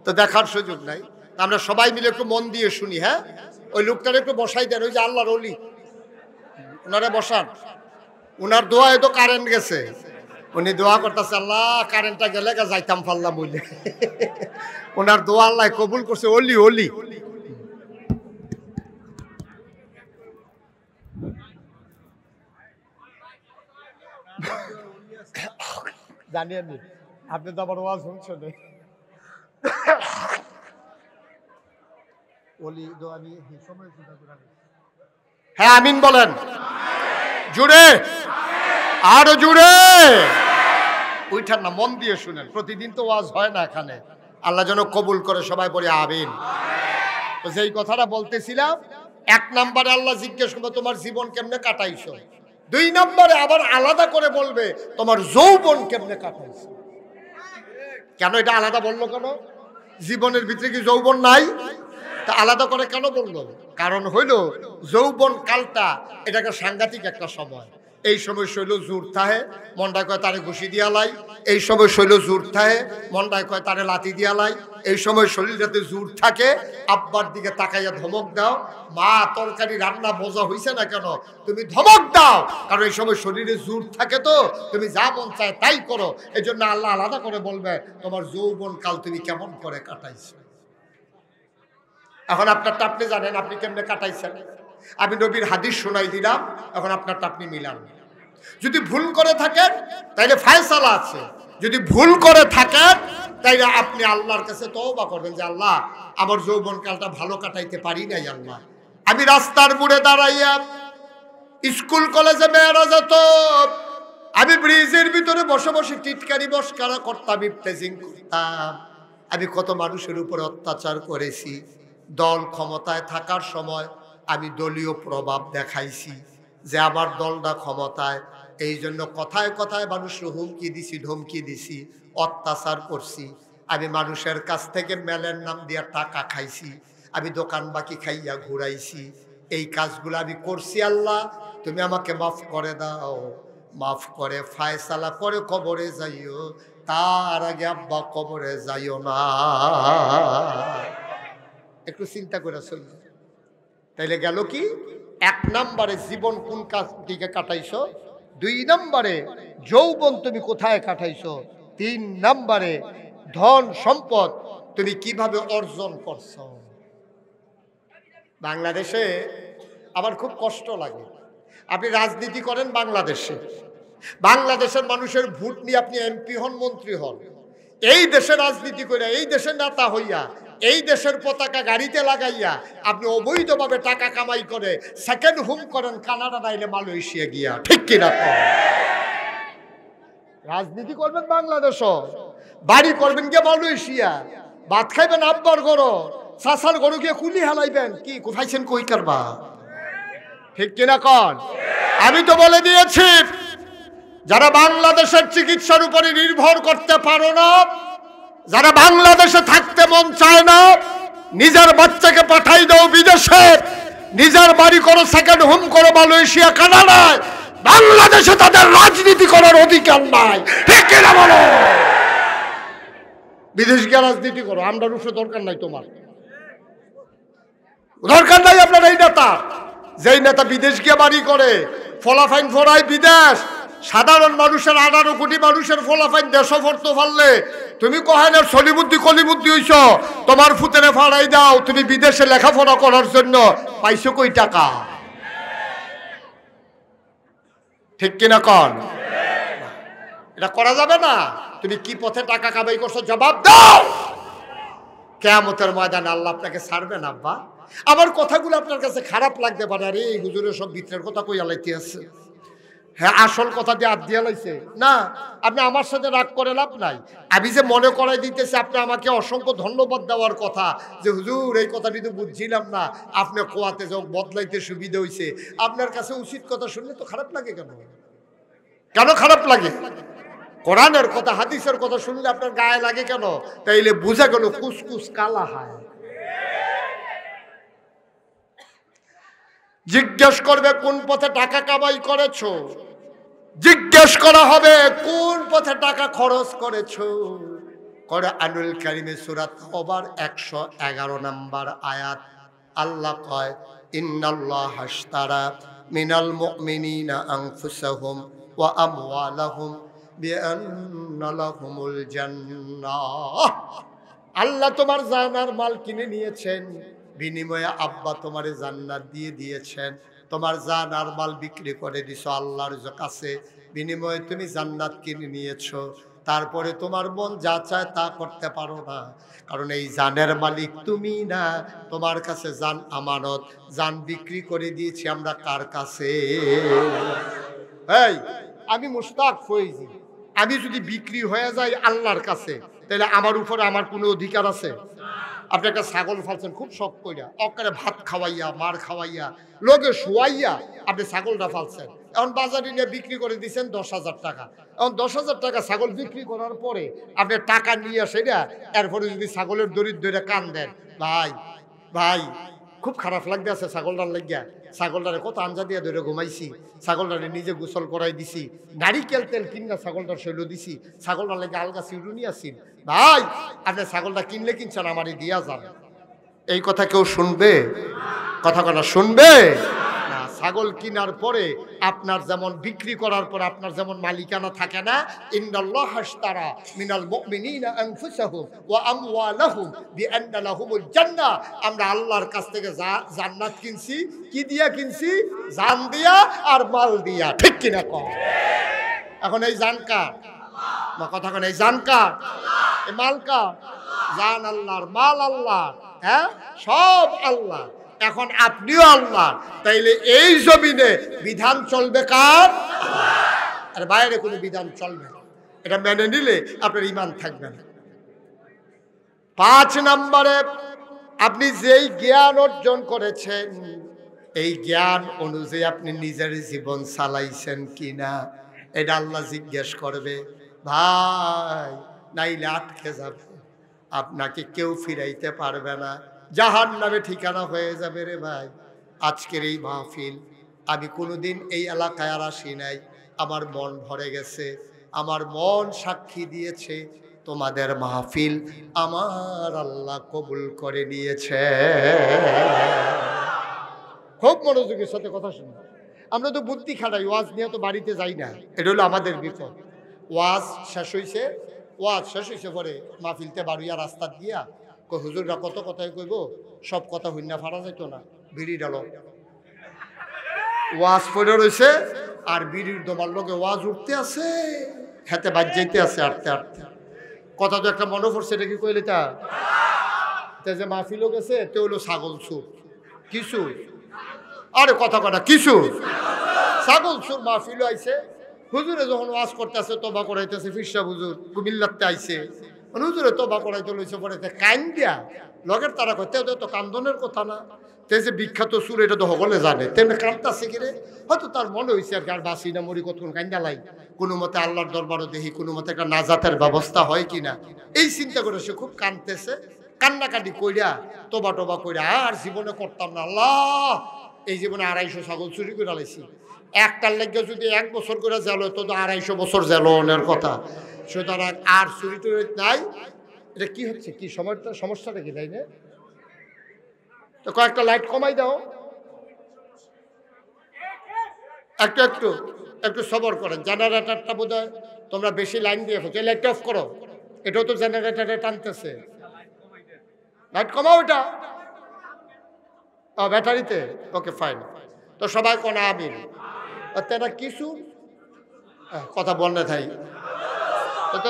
তো দেখার সুযোগ নাই। আমরা সবাই মিলে একটু মন দিয়ে শুনি। হ্যাঁ, ওই লোকটার একটু বসাই দেন, ওই যে আল্লাহর ওলি, ওনারে বসান। উনার দোয়ায় তো কারেন্ট গেছে, উনি দোয়া করতেছে আল্লাহ কারেন্টটা গেলে যাইতাম পারলাম বলে। ওনার দোয়া আল্লাহ কবুল করছে। ওলি ওলি জানি আমি, আপনি তো আবার ওয়াজ শুনছেন। হ্যাঁ আমিন বলেন জুড়ে, আরো জুড়ে। ওইটার না, মন দিয়ে শুনেন, প্রতিদিন তো ওয়াজ হয় না এখানে। আল্লাহ যেন কবুল করে, সবাই বলে আমিন। তো যেই কথাটা বলতেছিলাম, 1 নম্বরে আল্লাহ জিজ্ঞেস করবে তোমার জীবন কেমনে কাটাইছো, 2 নম্বরে আবার আলাদা করে বলবে তোমার যৌবন কেমনে কাটাইছো। কেন এটা আলাদা বললো কেন? জীবনের ভিতরে কি যৌবন নাই? তা আলাদা করে কেন বললো? কারণ হইল যৌবন কালটা এটাকে সাংঘাতিক একটা সময়। এই সময় শৈল জোর থাহে, মন্ডায় কয় তারে ঘুষি দিয়া লাই। এই সময় শৈল জোর থাহে, মন্ডায় কয় তারে লাথি দিয়া লাই। এই সময় শরীর যাতে জোর থাকে, আব্বার দিকে তাকাইয়া ধমক দাও, মা তরকারি রান্না মজা হইছে না কেন, তুমি ধমক দাও। কারণ এই সময় শরীরে জোর থাকে, তো তুমি যা মন চায় তাই করো। এই জন্য আল্লাহ আলাদা করে বলবে তোমার যৌবন কাল তুমি কেমন করে কাটাইছো। এখন আপনারটা আপনি জানেন আপনি কেমনে কাটাইছেন। আমি নবীর হাদিস শোনাই দিলাম, এখন আপনারটা আপনি মিলান। যদি ভুল করে থাকেন তাহলে ফায়সালা আছে, যদি ভুল করে থাকেন তাইলে আপনি আল্লাহর কাছে তওবা করবেন যে আল্লাহ আমার যৌবনকালটা ভালো কাটাইতে পারি নাই আল্লাহ। আমি রাস্তার মোড়ে দাঁড়াইয়া স্কুল কলেজে মেয়েরা যেত, আমি ব্রিজের ভিতরে বসে বসে টিটকারি বসকারা করতাম, ইফতেজিং করতাম। আমি কত মানুষের উপরে অত্যাচার করেছি। দল ক্ষমতায় থাকার সময় আমি দলীয় প্রভাব দেখাইছি যে আমার দলটা ক্ষমতায়, এই জন্য কথায় কথায় মানুষের হুমকি দিছি, ধমকি দিছি, অত্যাচার করছি। আমি মানুষের কাছ থেকে মেলের নাম দিয়া টাকা খাইছি, আমি দোকান বাকি খাইয়া ঘুরাইছি। এই কাজগুলো আমি করছি। আল্লাহ তুমি আমাকে মাফ করে দাও, মাফ করে ফায়সালা করে কবরে যাইও, তার আগে আব্বা কবরে যাইও না। একটু চিন্তা করে শুনল। তাইলে গেল কি, 1 নম্বরে জীবন কোন কাজ দিকে কাটাইছো, 2 নম্বরে যৌবন তুমি কোথায় কাটাইছো, 3 নম্বরে ধন সম্পদ তুমি কিভাবে অর্জন করছো। বাংলাদেশে আমার খুব কষ্ট লাগে, আপনি রাজনীতি করেন বাংলাদেশে, বাংলাদেশের মানুষের ভোট নিয়ে আপনি এমপি হন, মন্ত্রী হন, এই দেশে রাজনীতি করে, এই দেশের নেতা হইয়া, এই দেশের পতাকা গাড়িতে লাগাইয়া আপনি অবৈধভাবে টাকা কামাই করে সেকেন্ড হোম করেন কানাডা নাইলে মালয়েশিয়া গিয়া, ঠিক কিনা? রাজনীতি করবেন বাংলাদেশও, বাড়ি করবেন গিয়ে মালয়েশিয়া, ভাত খাইবেন আব্বার গরো, চাষার গরু গিয়ে কুলি হালাইবেন, কি কোথাইছেন কই করবা, ঠিক কিনা কন? আমি তো বলে দিয়েছি, যারা বাংলাদেশের চিকিৎসার উপরে নির্ভর করতে পারো না, যারা বাংলাদেশে থাকতে মন চায় না, নিজের বাচ্চাকে পাঠাই দাও বিদেশে, নিজের বাড়ি করো, সেকেন্ড হোম করো মালয়েশিয়া কানাডায়, বাংলাদেশে তাদের রাজনীতি করার অধিকার নাই, ঠিক কিনা বলো? বিদেশ গিয়ে রাজনীতি করো, আমরা রুশে দরকার নাই, তোমার দরকার নাই আপনার এই নেতা। যেই নেতা বিদেশ গিয়ে বাড়ি করে, ফলাফাইন ফোরাই বিদেশ, সাধারণ মানুষের 18 কোটি মানুষের ফলাফাইন দেশও ফরতে পারলে তুমি কহেনের সলিবুদ্ধি কলিবুদ্ধি হইছ, তোমার ফুতেরে ফাড়াই দাও, তুমি বিদেশে লেখাপড়া করার জন্য পাইছো কই টাকা, ঠিক কিনা কন? এটা করা যাবে না। তুমি কি পথে টাকা কামাই করছো জবাব দাও। কিয়ামতের ময়দানে আল্লাহ আপনাকে ছাড়বেন। আব্বা আমার কথাগুলো আপনার কাছে খারাপ লাগতে পারে, আরে এই হুজুরের সব ভিতরের কথা কই আলাইতে আছে, হ্যাঁ আসল কথা দিয়ে হাত দিয়ে লাইছে না। আপনি আমার সাথে রাগ করে লাভ নাই, আমি যে মনে করাই দিতেছি, আপনি আমাকে অসংখ্য ধন্যবাদ দেওয়ার কথা যে হুজুর এই কথাটি তো বুঝছিলাম না, আপনি কোয়াতে যাও বদলাইতে সুবিধা হয়েছে। আপনার কাছে উচিত কথা শুনলে তো খারাপ লাগে কেন? কেন খারাপ লাগে? কোরআনের কথা হাদিসের কথা শুনলে আপনার গায়ে লাগে কেন? তাইলে বুঝা গেল কুসকুস কালা হয়। জিজ্ঞেস করবে কোন পথে টাকা কামাই করেছো, জিজ্ঞেস করা হবে কোন পথে টাকা খরচ করেছো। কোরআনুল কারীমে সূরা তাওবার 111 নম্বর আয়াত আল্লাহ কয়, ইন্নাল্লাহা আশতারা মিনাল মুমিনিনা আনফুসাহুম ওয়া আমওয়ালাহুম বিআন্না লাহুমুল জান্নাহ। আল্লাহ তোমার জানার মাল কিনে নিয়েছেন, বিনিময়ে আব্বা তোমারে জান্নাত দিয়ে দিয়েছেন। তোমার জানার মাল বিক্রি করে দিছো আল্লাহর কাছে, বিনিময়ে তুমি জান্নাত কিনে নিয়েছো। তারপরে তোমার মন যা চায় তা করতে পারো না, কারণ এই জানের মালিক তুমি না, তোমার কাছে জান আমানত। জান বিক্রি করে দিয়েছি আমরা কার কাছে? এই আমি মুশতাক ফৈজি, আমি যদি বিক্রি হয়ে যাই আল্লাহর কাছে, তাহলে আমার উপরে আমার কোনো অধিকার আছে? আপনি একটা ছাগল ফালছেন খুব শখ কইরা, অকারে ভাত খাওয়াইয়া, মার খাওয়াইয়া, লোকে শোয়াইয়া আপনি ছাগলটা ফালছেন। এখন বাজারে নিয়ে বিক্রি করে দিচ্ছেন 10,000 টাকা। এখন 10,000 টাকা ছাগল বিক্রি করার পরে আপনি টাকা নিয়ে আসে না, এরপরে যদি ছাগলের দরিদ্র ধরে কান দেন, ভাই ভাই খুব খারাপ লাগতে আছে ছাগলটার লাগিয়া, ছাগলটারে কত আঞ্জা দিয়ে ধরে ঘুমাইছি, ছাগলটারে নিজে গোসল করাই দিছি, নারিকেল তেল কিনা ছাগলটার শৈল দিছি, ছাগলটার লাগে আলগা চিরুনি আসি, ভাই আপনি ছাগলটা কিনলে কিনছেন আমারই দিয়া যান। এই কথা কেউ শুনবে? কথা কথা শুনবে না। ছাগল কিনার পরে আপনার যেমন বিক্রি করার পর আপনার যেমন মালিকানা থাকে না, ইন্নাল্লাহা আশতারা মিনাল মুমিনিনা আনফুসাহুম ওয়া আমওয়ালাহুম বিআন্না লাহুমুল জান্নাহ। আমরা আল্লাহর কাছ থেকে জান্নাত কিনছি, কি দিয়া কিনছি? জান দিয়া আর মাল দিয়া, ঠিক কিনা কম? এখন এই জান কার? কথা কেন? এই জান কার? এই মাল কার? জান আল্লাহর, মাল আল্লাহর, হ্যাঁ সব আল্লাহ। এখন আপনিও আল্লাহ, তাইলে এই জমিনে বিধান চলবে কার? আর বাইরে কোনো বিধান চলবে না। এটা মেনে নিলে আপনার ঈমান থাকবে না। 5 নম্বরে, আপনি যেই জ্ঞান অর্জন করেছেন এই জ্ঞান অনুযায়ী আপনি নিজের জীবন চালাইছেন কিনা এটা আল্লাহ জিজ্ঞেস করবে ভাই, নাইলে আটকে যাবে, আপনাকে কেউ ফিরাইতে পারবে না, জাহান্নামে ঠিকানা হয়ে যাবে রে ভাই। আজকের এই মাহফিল আমি কোনোদিন এই এলাকায় আর আসি নাই, আমার মন ভরে গেছে, আমার মন সাক্ষী দিয়েছে তোমাদের মাহফিল আমার আল্লাহ কবুল করে নিয়েছে। খুব মনোযোগের সাথে কথা শুনুন। আমরা তো বুদ্ধি খাটাই, ওয়াজ নিয়ে তো বাড়িতে যাই না, এটা হলো আমাদের বিপদ। ওয়াজ শেষ হয়েছে পরে মাহফিলতে বাড়িয়া রাস্তা দিয়া হুজুররা কত কথাই কইব, সব কথা হইনা ফাড়া যাইত না, বিড়ি ডালো ওয়াজ পড়ে রয়েছে আর বিড়ির দোমার লোকে ওয়াজ উঠতে আছে, হাতে বাজ যাইতে আছে আটতে আটতে। কথা তো একটা মনে পড়ছে, এটা কি কইলে তা যে মাহফিলও গেছে তে হলো ছাগল সুর কিছু, আরে কথা কথা কিছু ছাগল সুর মাহফিল আইছে। হুজুরে যখন ওয়াজ করতেছে তোবা করাইতেছে, ফিরসা হুজুর কুমিল্লাতে আইছে, হুজুরে তোবা করাইতে লইছে, পরে কান দিয়া লগের তারা কইতে তো কান্দনের কথা না, তে যে বিখ্যাত সুর এটা তো সকলে জানে, তেমনি কান্দতেছে কিরে, হয়তো তার মনে হয়েছে আর কি, আর বাসি না মরি কতক্ষণ কান্দা লাই, কোনো মতে আল্লাহর দরবারও দেখি কোনো মতে একটা নাজাতের ব্যবস্থা হয় কিনা, এই চিন্তা করে সে খুব কান্দতেছে। কান্নাকাটি কইরা তোবা টোবা কইরা আর জীবনে করতাম না, আল্লাহ এই জীবনে 250 ছাগল চুরি করে লাইছি, একটার লেগে যদি 1 বছর করে জেল তো 250 বছর জেলনের কথা, সুতরাং আর চুরি টুরি নাই। এটা কি হচ্ছে, কি সমস্যাটা কি তাই না? তো কয়েকটা লাইট কমাই দাও, একটু একটু একটু সবর করেন। জেনারেটরটা বোধ হয় তোমরা বেশি লাইন দিয়ে ফেলছো, এই লাইটটা অফ করো, এটাও তো জেনারেটরে টানতেছে, লাইট কমাও এটা ব্যাটারিতে, ওকে ফাইন। তো সবাই কোনা আমিন, তারা কিছু কথা বললে থাই,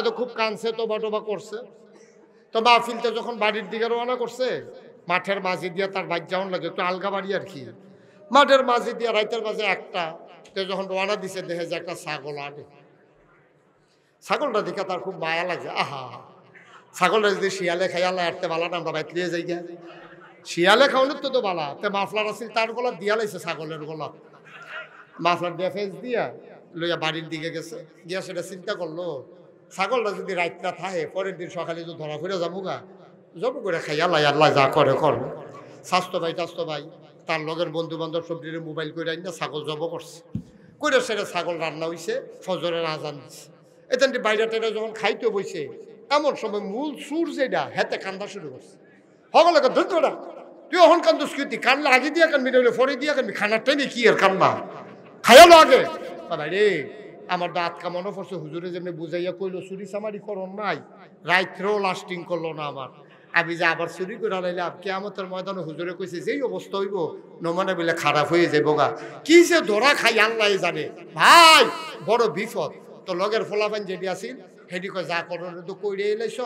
তো খুব কানছে, তোবা টোবা করছে। তো মাহফিলতে যখন বাড়ির দিকে রওনা করছে, মাঠের মাঝে দিয়ে তার বাইক যাওয়ার লাগে একটু আলগা বাড়ি আর কি, মাঠের মাঝে দিয়ে রাইতের মাঝে একটা, তো যখন রওনা দিছে দেখে যে একটা ছাগল আনে, ছাগলটা দেখে তার খুব মায়া লাগে, আহা ছাগলটা যদি শিয়ালে খাই আল্লাহ আটতে বালা না, আমরা বাইক লিয়ে যাই গা, শিয়ালে খাওয়ানোর তো বালা, তে মাফলার আসছিল তার গলা দিয়া লাইছে, ছাগলের গলা মাফলার দিয়ে ফেস দিয়া লইয়া বাড়ির দিকে গেছে, গিয়া সেটা চিন্তা করলো ছাগলটা যদি রাতটা থাকে পরের দিন সকালে তো ধরা ফিরে যাবো গা, জব করে খাই আল্লাহ আল্লাহ যা করে করবো। স্বাস্থ্য ভাই তার লগের বন্ধু বান্ধব সবজির মোবাইল করে আইন না ছাগল জব করছে, করে সেটা ছাগল রান্না হয়েছে, ফজরের আজান দিচ্ছে, এতেন বাইরে টেরা যখন খাইতে বইছে এমন সময় মূল সুর যেটা হেতে কান্দা শুরু করছে, সকলে ধৈর্যটা তুই এখন কান্দুস কি কানলে আগে দিয়া কানবি নইলে পরে দিয়া কানবি, খানার টাইমে কি আর কানবা, খাইয়ালো আগে ভাই রে। আমার দাঁত কামানো পড়ছে, হুজুরে যেমনি বুঝাইয়া কইলো চুরি চামারি করন নাই, রাত্রেও লাস্টিং করলো না আমার, আমি যে আবার চুরি করে লাইলাম কিয়ামতের ময়দানে হুজুরে কইছে যেই অবস্থা হইব নমানে বলে খারাপ হয়ে যাইব গা, কি যে ধরা খাই আল্লাহ জানে ভাই, বড় বিপদ। তো লগের ফলাফান যেটি আসিল সেটি কয় যা করো তো কইরে এলাইছ,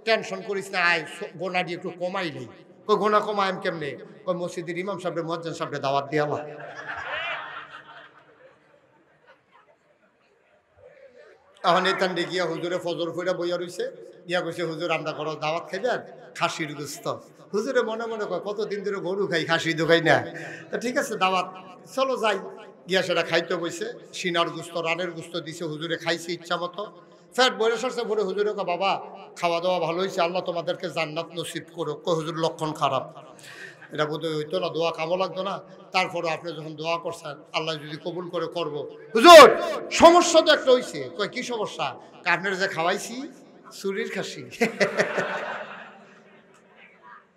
টেনশন করিস না, আয় গোনা দিয়ে একটু কমাই নেই, কই গোনা কমাইম কেমনে, কই মসজিদের ইমাম সাহেবের মুয়াজ্জিন সাহেবের দাওয়াত দিয়ালা। এখন এতান্ডে গিয়া হুজুরে ফজর ফইরা বইয়া রইছে, গিয়া কইছে হুজুর আমরা করো দাওয়াত খাইবেন খাসির গোস্ত, হুজুরে মনে মনে কয় কতদিন ধরে গরু খাই খাসি তো খাই না, তা ঠিক আছে দাওয়াত চলো যাই, গিয়া সেটা খাইতে বইছে, সিনার গোস্ত রানের গোস্ত দিছে, হুজুরে খাইছে ইচ্ছা মতো, ফ্যাট বলে সরছে পরে হুজুরে কয় বাবা খাওয়া দাওয়া ভালো হয়েছে, আল্লাহ তোমাদেরকে জান্নাত নসিব করো, কয় হুজুর লক্ষণ খারাপ, এটা বোধহয় হইতো না, দোয়া কামও লাগতো না, তারপরে আপনি যখন দোয়া করছেন আল্লাহ যদি কবুল করে করবো। হুজুর সমস্যা তো একটা হয়েছে, কয় কি সমস্যা, আপনার যে খাওয়াইছি চুরির খাসি।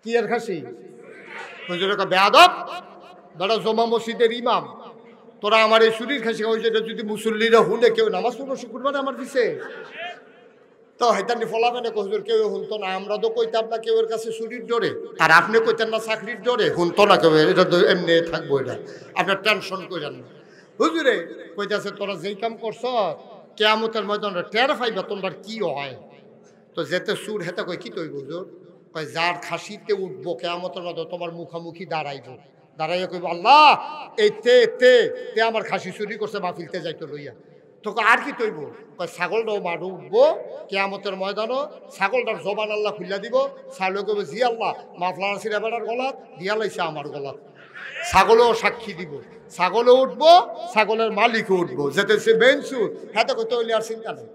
কি আর খাসি, হুজুরে কয় বেয়াদব বেটা জমা মসজিদের ইমাম, তোরা আমার এই চুরির খাসি খাওয়াইছে, এটা যদি মুসল্লিরা হুনে কেউ নামাজ পড়বো শুক্রবার আমার পিছে, তো হেতানি ফলাবে না, হুজুর কেউ শুনতো না, আমরা তো কইতাম না কেউ এর কাছে চুরির ডরে, আর আপনি কইতেন না চাকরির ডরে, শুনতো না কেউ, এটা তো এমনি থাকবো, এটা আপনার টেনশন করেন না। হুজুরে কইতেছে তোরা যেই কাম করছ কেয়ামতের ময়দানে টের পাইবা তোমরা কি হয়। তো যেতে সুর হেতে কই কি তৈব হুজুর, কয় যার খাসিতে উঠবো কেয়ামতের মধ্যে তোমার মুখামুখি দাঁড়াইব, দাঁড়াইয়া কইব আল্লাহ এই তে তে তে আমার খাসি চুরি করছে মাহফিলতে যাইতো লইয়া। তোকে আর কি তৈব, কয় ছাগলটাও মাঠে উঠবো কেয়ামতের ময়দানও, ছাগলটার জবান আল্লাহ খুল্লা দিব, ছাগলে কইব জি আল্লাহ মাফলার ছিল এবার গলাত দিয়া লাইছে আমার গলাত। ছাগলও সাক্ষী দিব, ছাগলও উঠবো, ছাগলের মালিকও উঠবো, যেতে সে বেঞ্চুর হ্যাঁ তো তৈলি আর চিন্তা নেই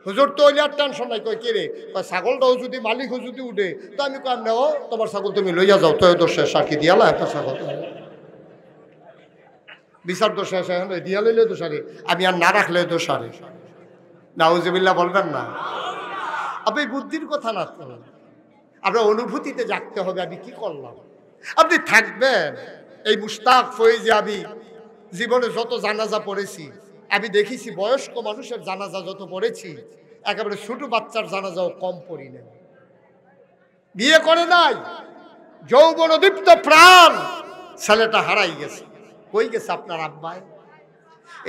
হুজুর, তৈলি আর টেনশন নাই। কয় কে রে, কয় ছাগলটাও যদি মালিকও যদি উঠে তো আমি কম নেও তোমার ছাগল তুমি লইয়া যাও, তো দোষে সাক্ষী দিয়ালা একটা ছাগল বিচার দোষে দিয়া লইলে দোষারে, আমি আর না রাখলে দোষারে। নাউজুবিল্লাহ বলবেন না। আপনি বুদ্ধির কথা না, আপনার অনুভূতিতে জাগতে হবে আমি কি করলাম। আপনি থাকবেন এই মুশতাক ফয়েজে, আমি জীবনে যত জানাজা পড়েছি আমি দেখেছি, বয়স্ক মানুষের জানাজা যত পড়েছি একেবারে ছোট বাচ্চার জানাজাও কম পড়ি না। বিয়ে করে নাই, যৌবন দীপ্ত প্রাণ ছেলেটা হারাই গেছে। কই গেছে আপনার আব্বাই?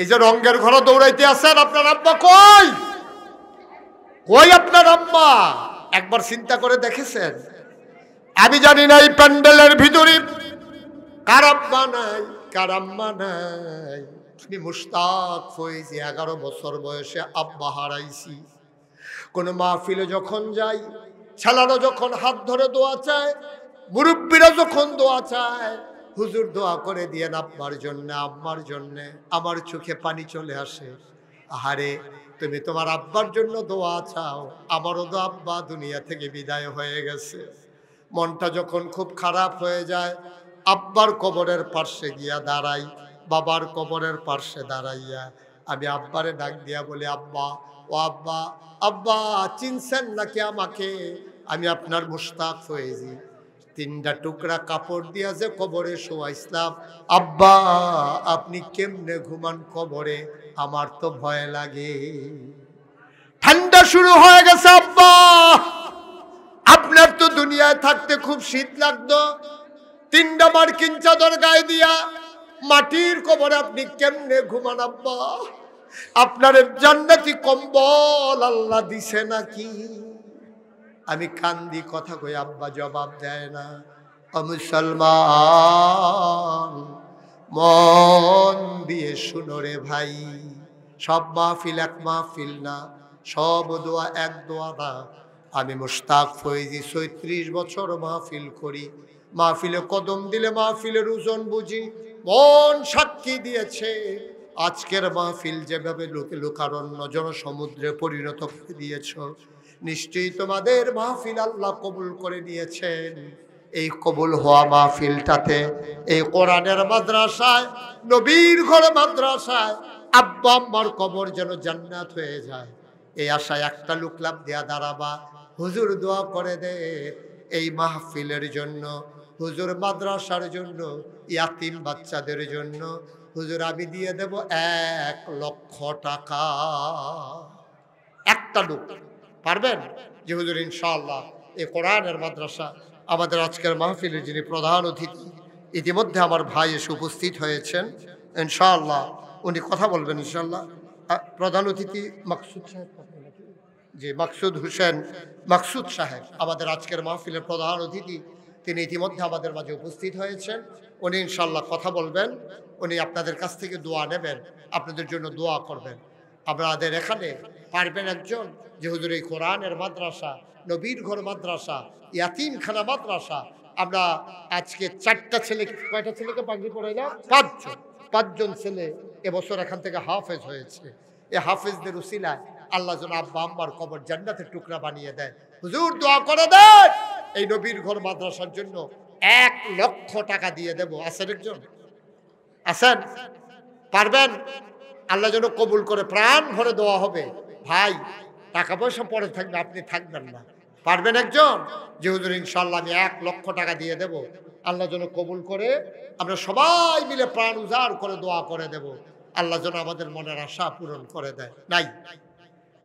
এই যে রঙ্গের ঘরে দৌড়াইতে আছেন, আপনার আব্বা কই? কই আপনার আব্বা? একবার চিন্তা করে দেখেছেন? আমি জানি না এই প্যান্ডেলের ভিতরে কার আব্বা নাই, কার আম্মা নাই। আমি মুশতাক ফয়েজি 11 বছর বয়সে আব্বা হারাইছি। কোন মাহফিলে যখন যাই, ছেলেরা যখন হাত ধরে দোয়া চায়, মুরব্বীরা যখন দোয়া চায়, হুজুর দোয়া করে দিয়েন আব্বার জন্য, আম্মার জন্য, আমার চোখে পানি চলে আসে। আহারে তুমি তোমার আব্বার জন্য দোয়া চাও, আমারও তো আব্বা দুনিয়া থেকে বিদায় হয়ে গেছে। মনটা যখন খুব খারাপ হয়ে যায়, আব্বার কবরের পার্শ্বে গিয়া দাঁড়াই, বাবার কবরের পার্শ্বে দাঁড়াইয়া আমি আব্বারে ডাক দিয়া বলি আব্বা, ও আব্বা, আব্বা চিনছেন নাকি আমাকে? আমি আপনার মুশতাক ফয়েজি। 3টা টুকরা কাপড় দিয়া যে কবরে শোয়াইছিলাম, আব্বা আপনি কেমনে ঘুমান কবরে? আমার তো ভয় লাগে। ঠান্ডা শুরু হয়ে গেছে আব্বা, আপনার তো দুনিয়ায় থাকতে খুব শীত লাগতো, 3টা মার্কিন চাদর গায়ে দিয়া মাটির কবরে আপনি কেমনে ঘুমান আব্বা? আপনার জান্নাতি কম্বল আল্লাহ দিছে নাকি? আমি কান্দি, কথা কই আব্বা জবাব দেয় না। মুসলমান মন দিয়ে শুনো রে ভাই, সব মাহফিল এক মাহফিল না, সব দোয়া এক দোয়া না। আমি মুশতাক ফয়েজি 36 বছর মাহফিল করি, মাহফিলে কদম দিলে মাহফিলের ওজন বুঝি। মন সাক্ষী দিয়েছে, আজকের মাহফিল যেভাবে লোকে লোকারণ্য জনসমুদ্রে পরিণত করে দিয়েছ, নিশ্চয়ই তোমাদের মাহফিল আল্লাহ কবুল করে নিয়েছেন। এই কবুল হওয়া মাহফিলটাতে, এই কোরআনের মাদ্রাসায়, নবীর ঘর মাদ্রাসায় আব্বা আম্মার কবর যেন জান্নাত হয়ে যায়, এই আশায় একটা লোক লাভ দেয়া দাঁড়াবা। হুজুর দোয়া করে দে এই মাহফিলের জন্য, হুজুর মাদ্রাসার জন্য, ইয়াতিম বাচ্চাদের জন্য। হুজুর আমি দিয়ে দেব 1 লক্ষ টাকা। একটা লোক পারবেন যে হুজুর ইনশাআল্লাহ এই কোরআনের মাদ্রাসা আমাদের আজকের মাহফিলের যিনি প্রধান অতিথি, ইতিমধ্যে আমার ভাই এসে উপস্থিত হয়েছেন, ইনশাআল্লাহ উনি কথা বলবেন ইনশাআল্লাহ। প্রধান অতিথি মাকসুদ সাহেব, জি মাকসুদ হোসেন মাকসুদ সাহেব আমাদের আজকের মাহফিলের প্রধান অতিথি, তিনি ইতিমধ্যে আমাদের মাঝে উপস্থিত হয়েছেন। উনি ইনশাআল্লাহ কথা বলবেন, উনি আপনাদের কাছ থেকে দোয়া নেবেন, আপনাদের জন্য দোয়া করবেন। আপনাদের এখানে পারবেন একজন যে হুজুর এই কোরআনের মাদ্রাসা, নবীর ঘর মাদ্রাসা, ইয়াতিমখানা মাদ্রাসা, আমরা আজকে 4টা ছেলে, কয়টা ছেলেকে পাগড়ি পড়াইলাম? 5জন ছেলে এবছর এখান থেকে হাফেজ হয়েছে। এই হাফেজদের উসিলায় আল্লাহ যেন আব্বা আম্মার কবর জান্নাতের টুকরা বানিয়ে দেয়। হুজুর দোয়া করে দেন এই নবীর ঘর মাদ্রাসার জন্য 1 লক্ষ টাকা দিয়ে দেব। আছেন একজন? আছেন? পারবেন? আল্লাহ যেন কবুল করে, প্রাণ ভরে দেওয়া হবে। ভাই টাকা পয়সা পরে থাকবে, আপনি থাকবেন না। পারবেন একজন যে হুজুর ইনশাআল্লাহ আমি 1 লক্ষ টাকা দিয়ে দেব, আল্লাহ যেন কবুল করে, আমরা সবাই মিলে প্রাণ উজাড় করে দোয়া করে দেব, আল্লাহ যেন আমাদের মনের আশা পূরণ করে দেয়। নাই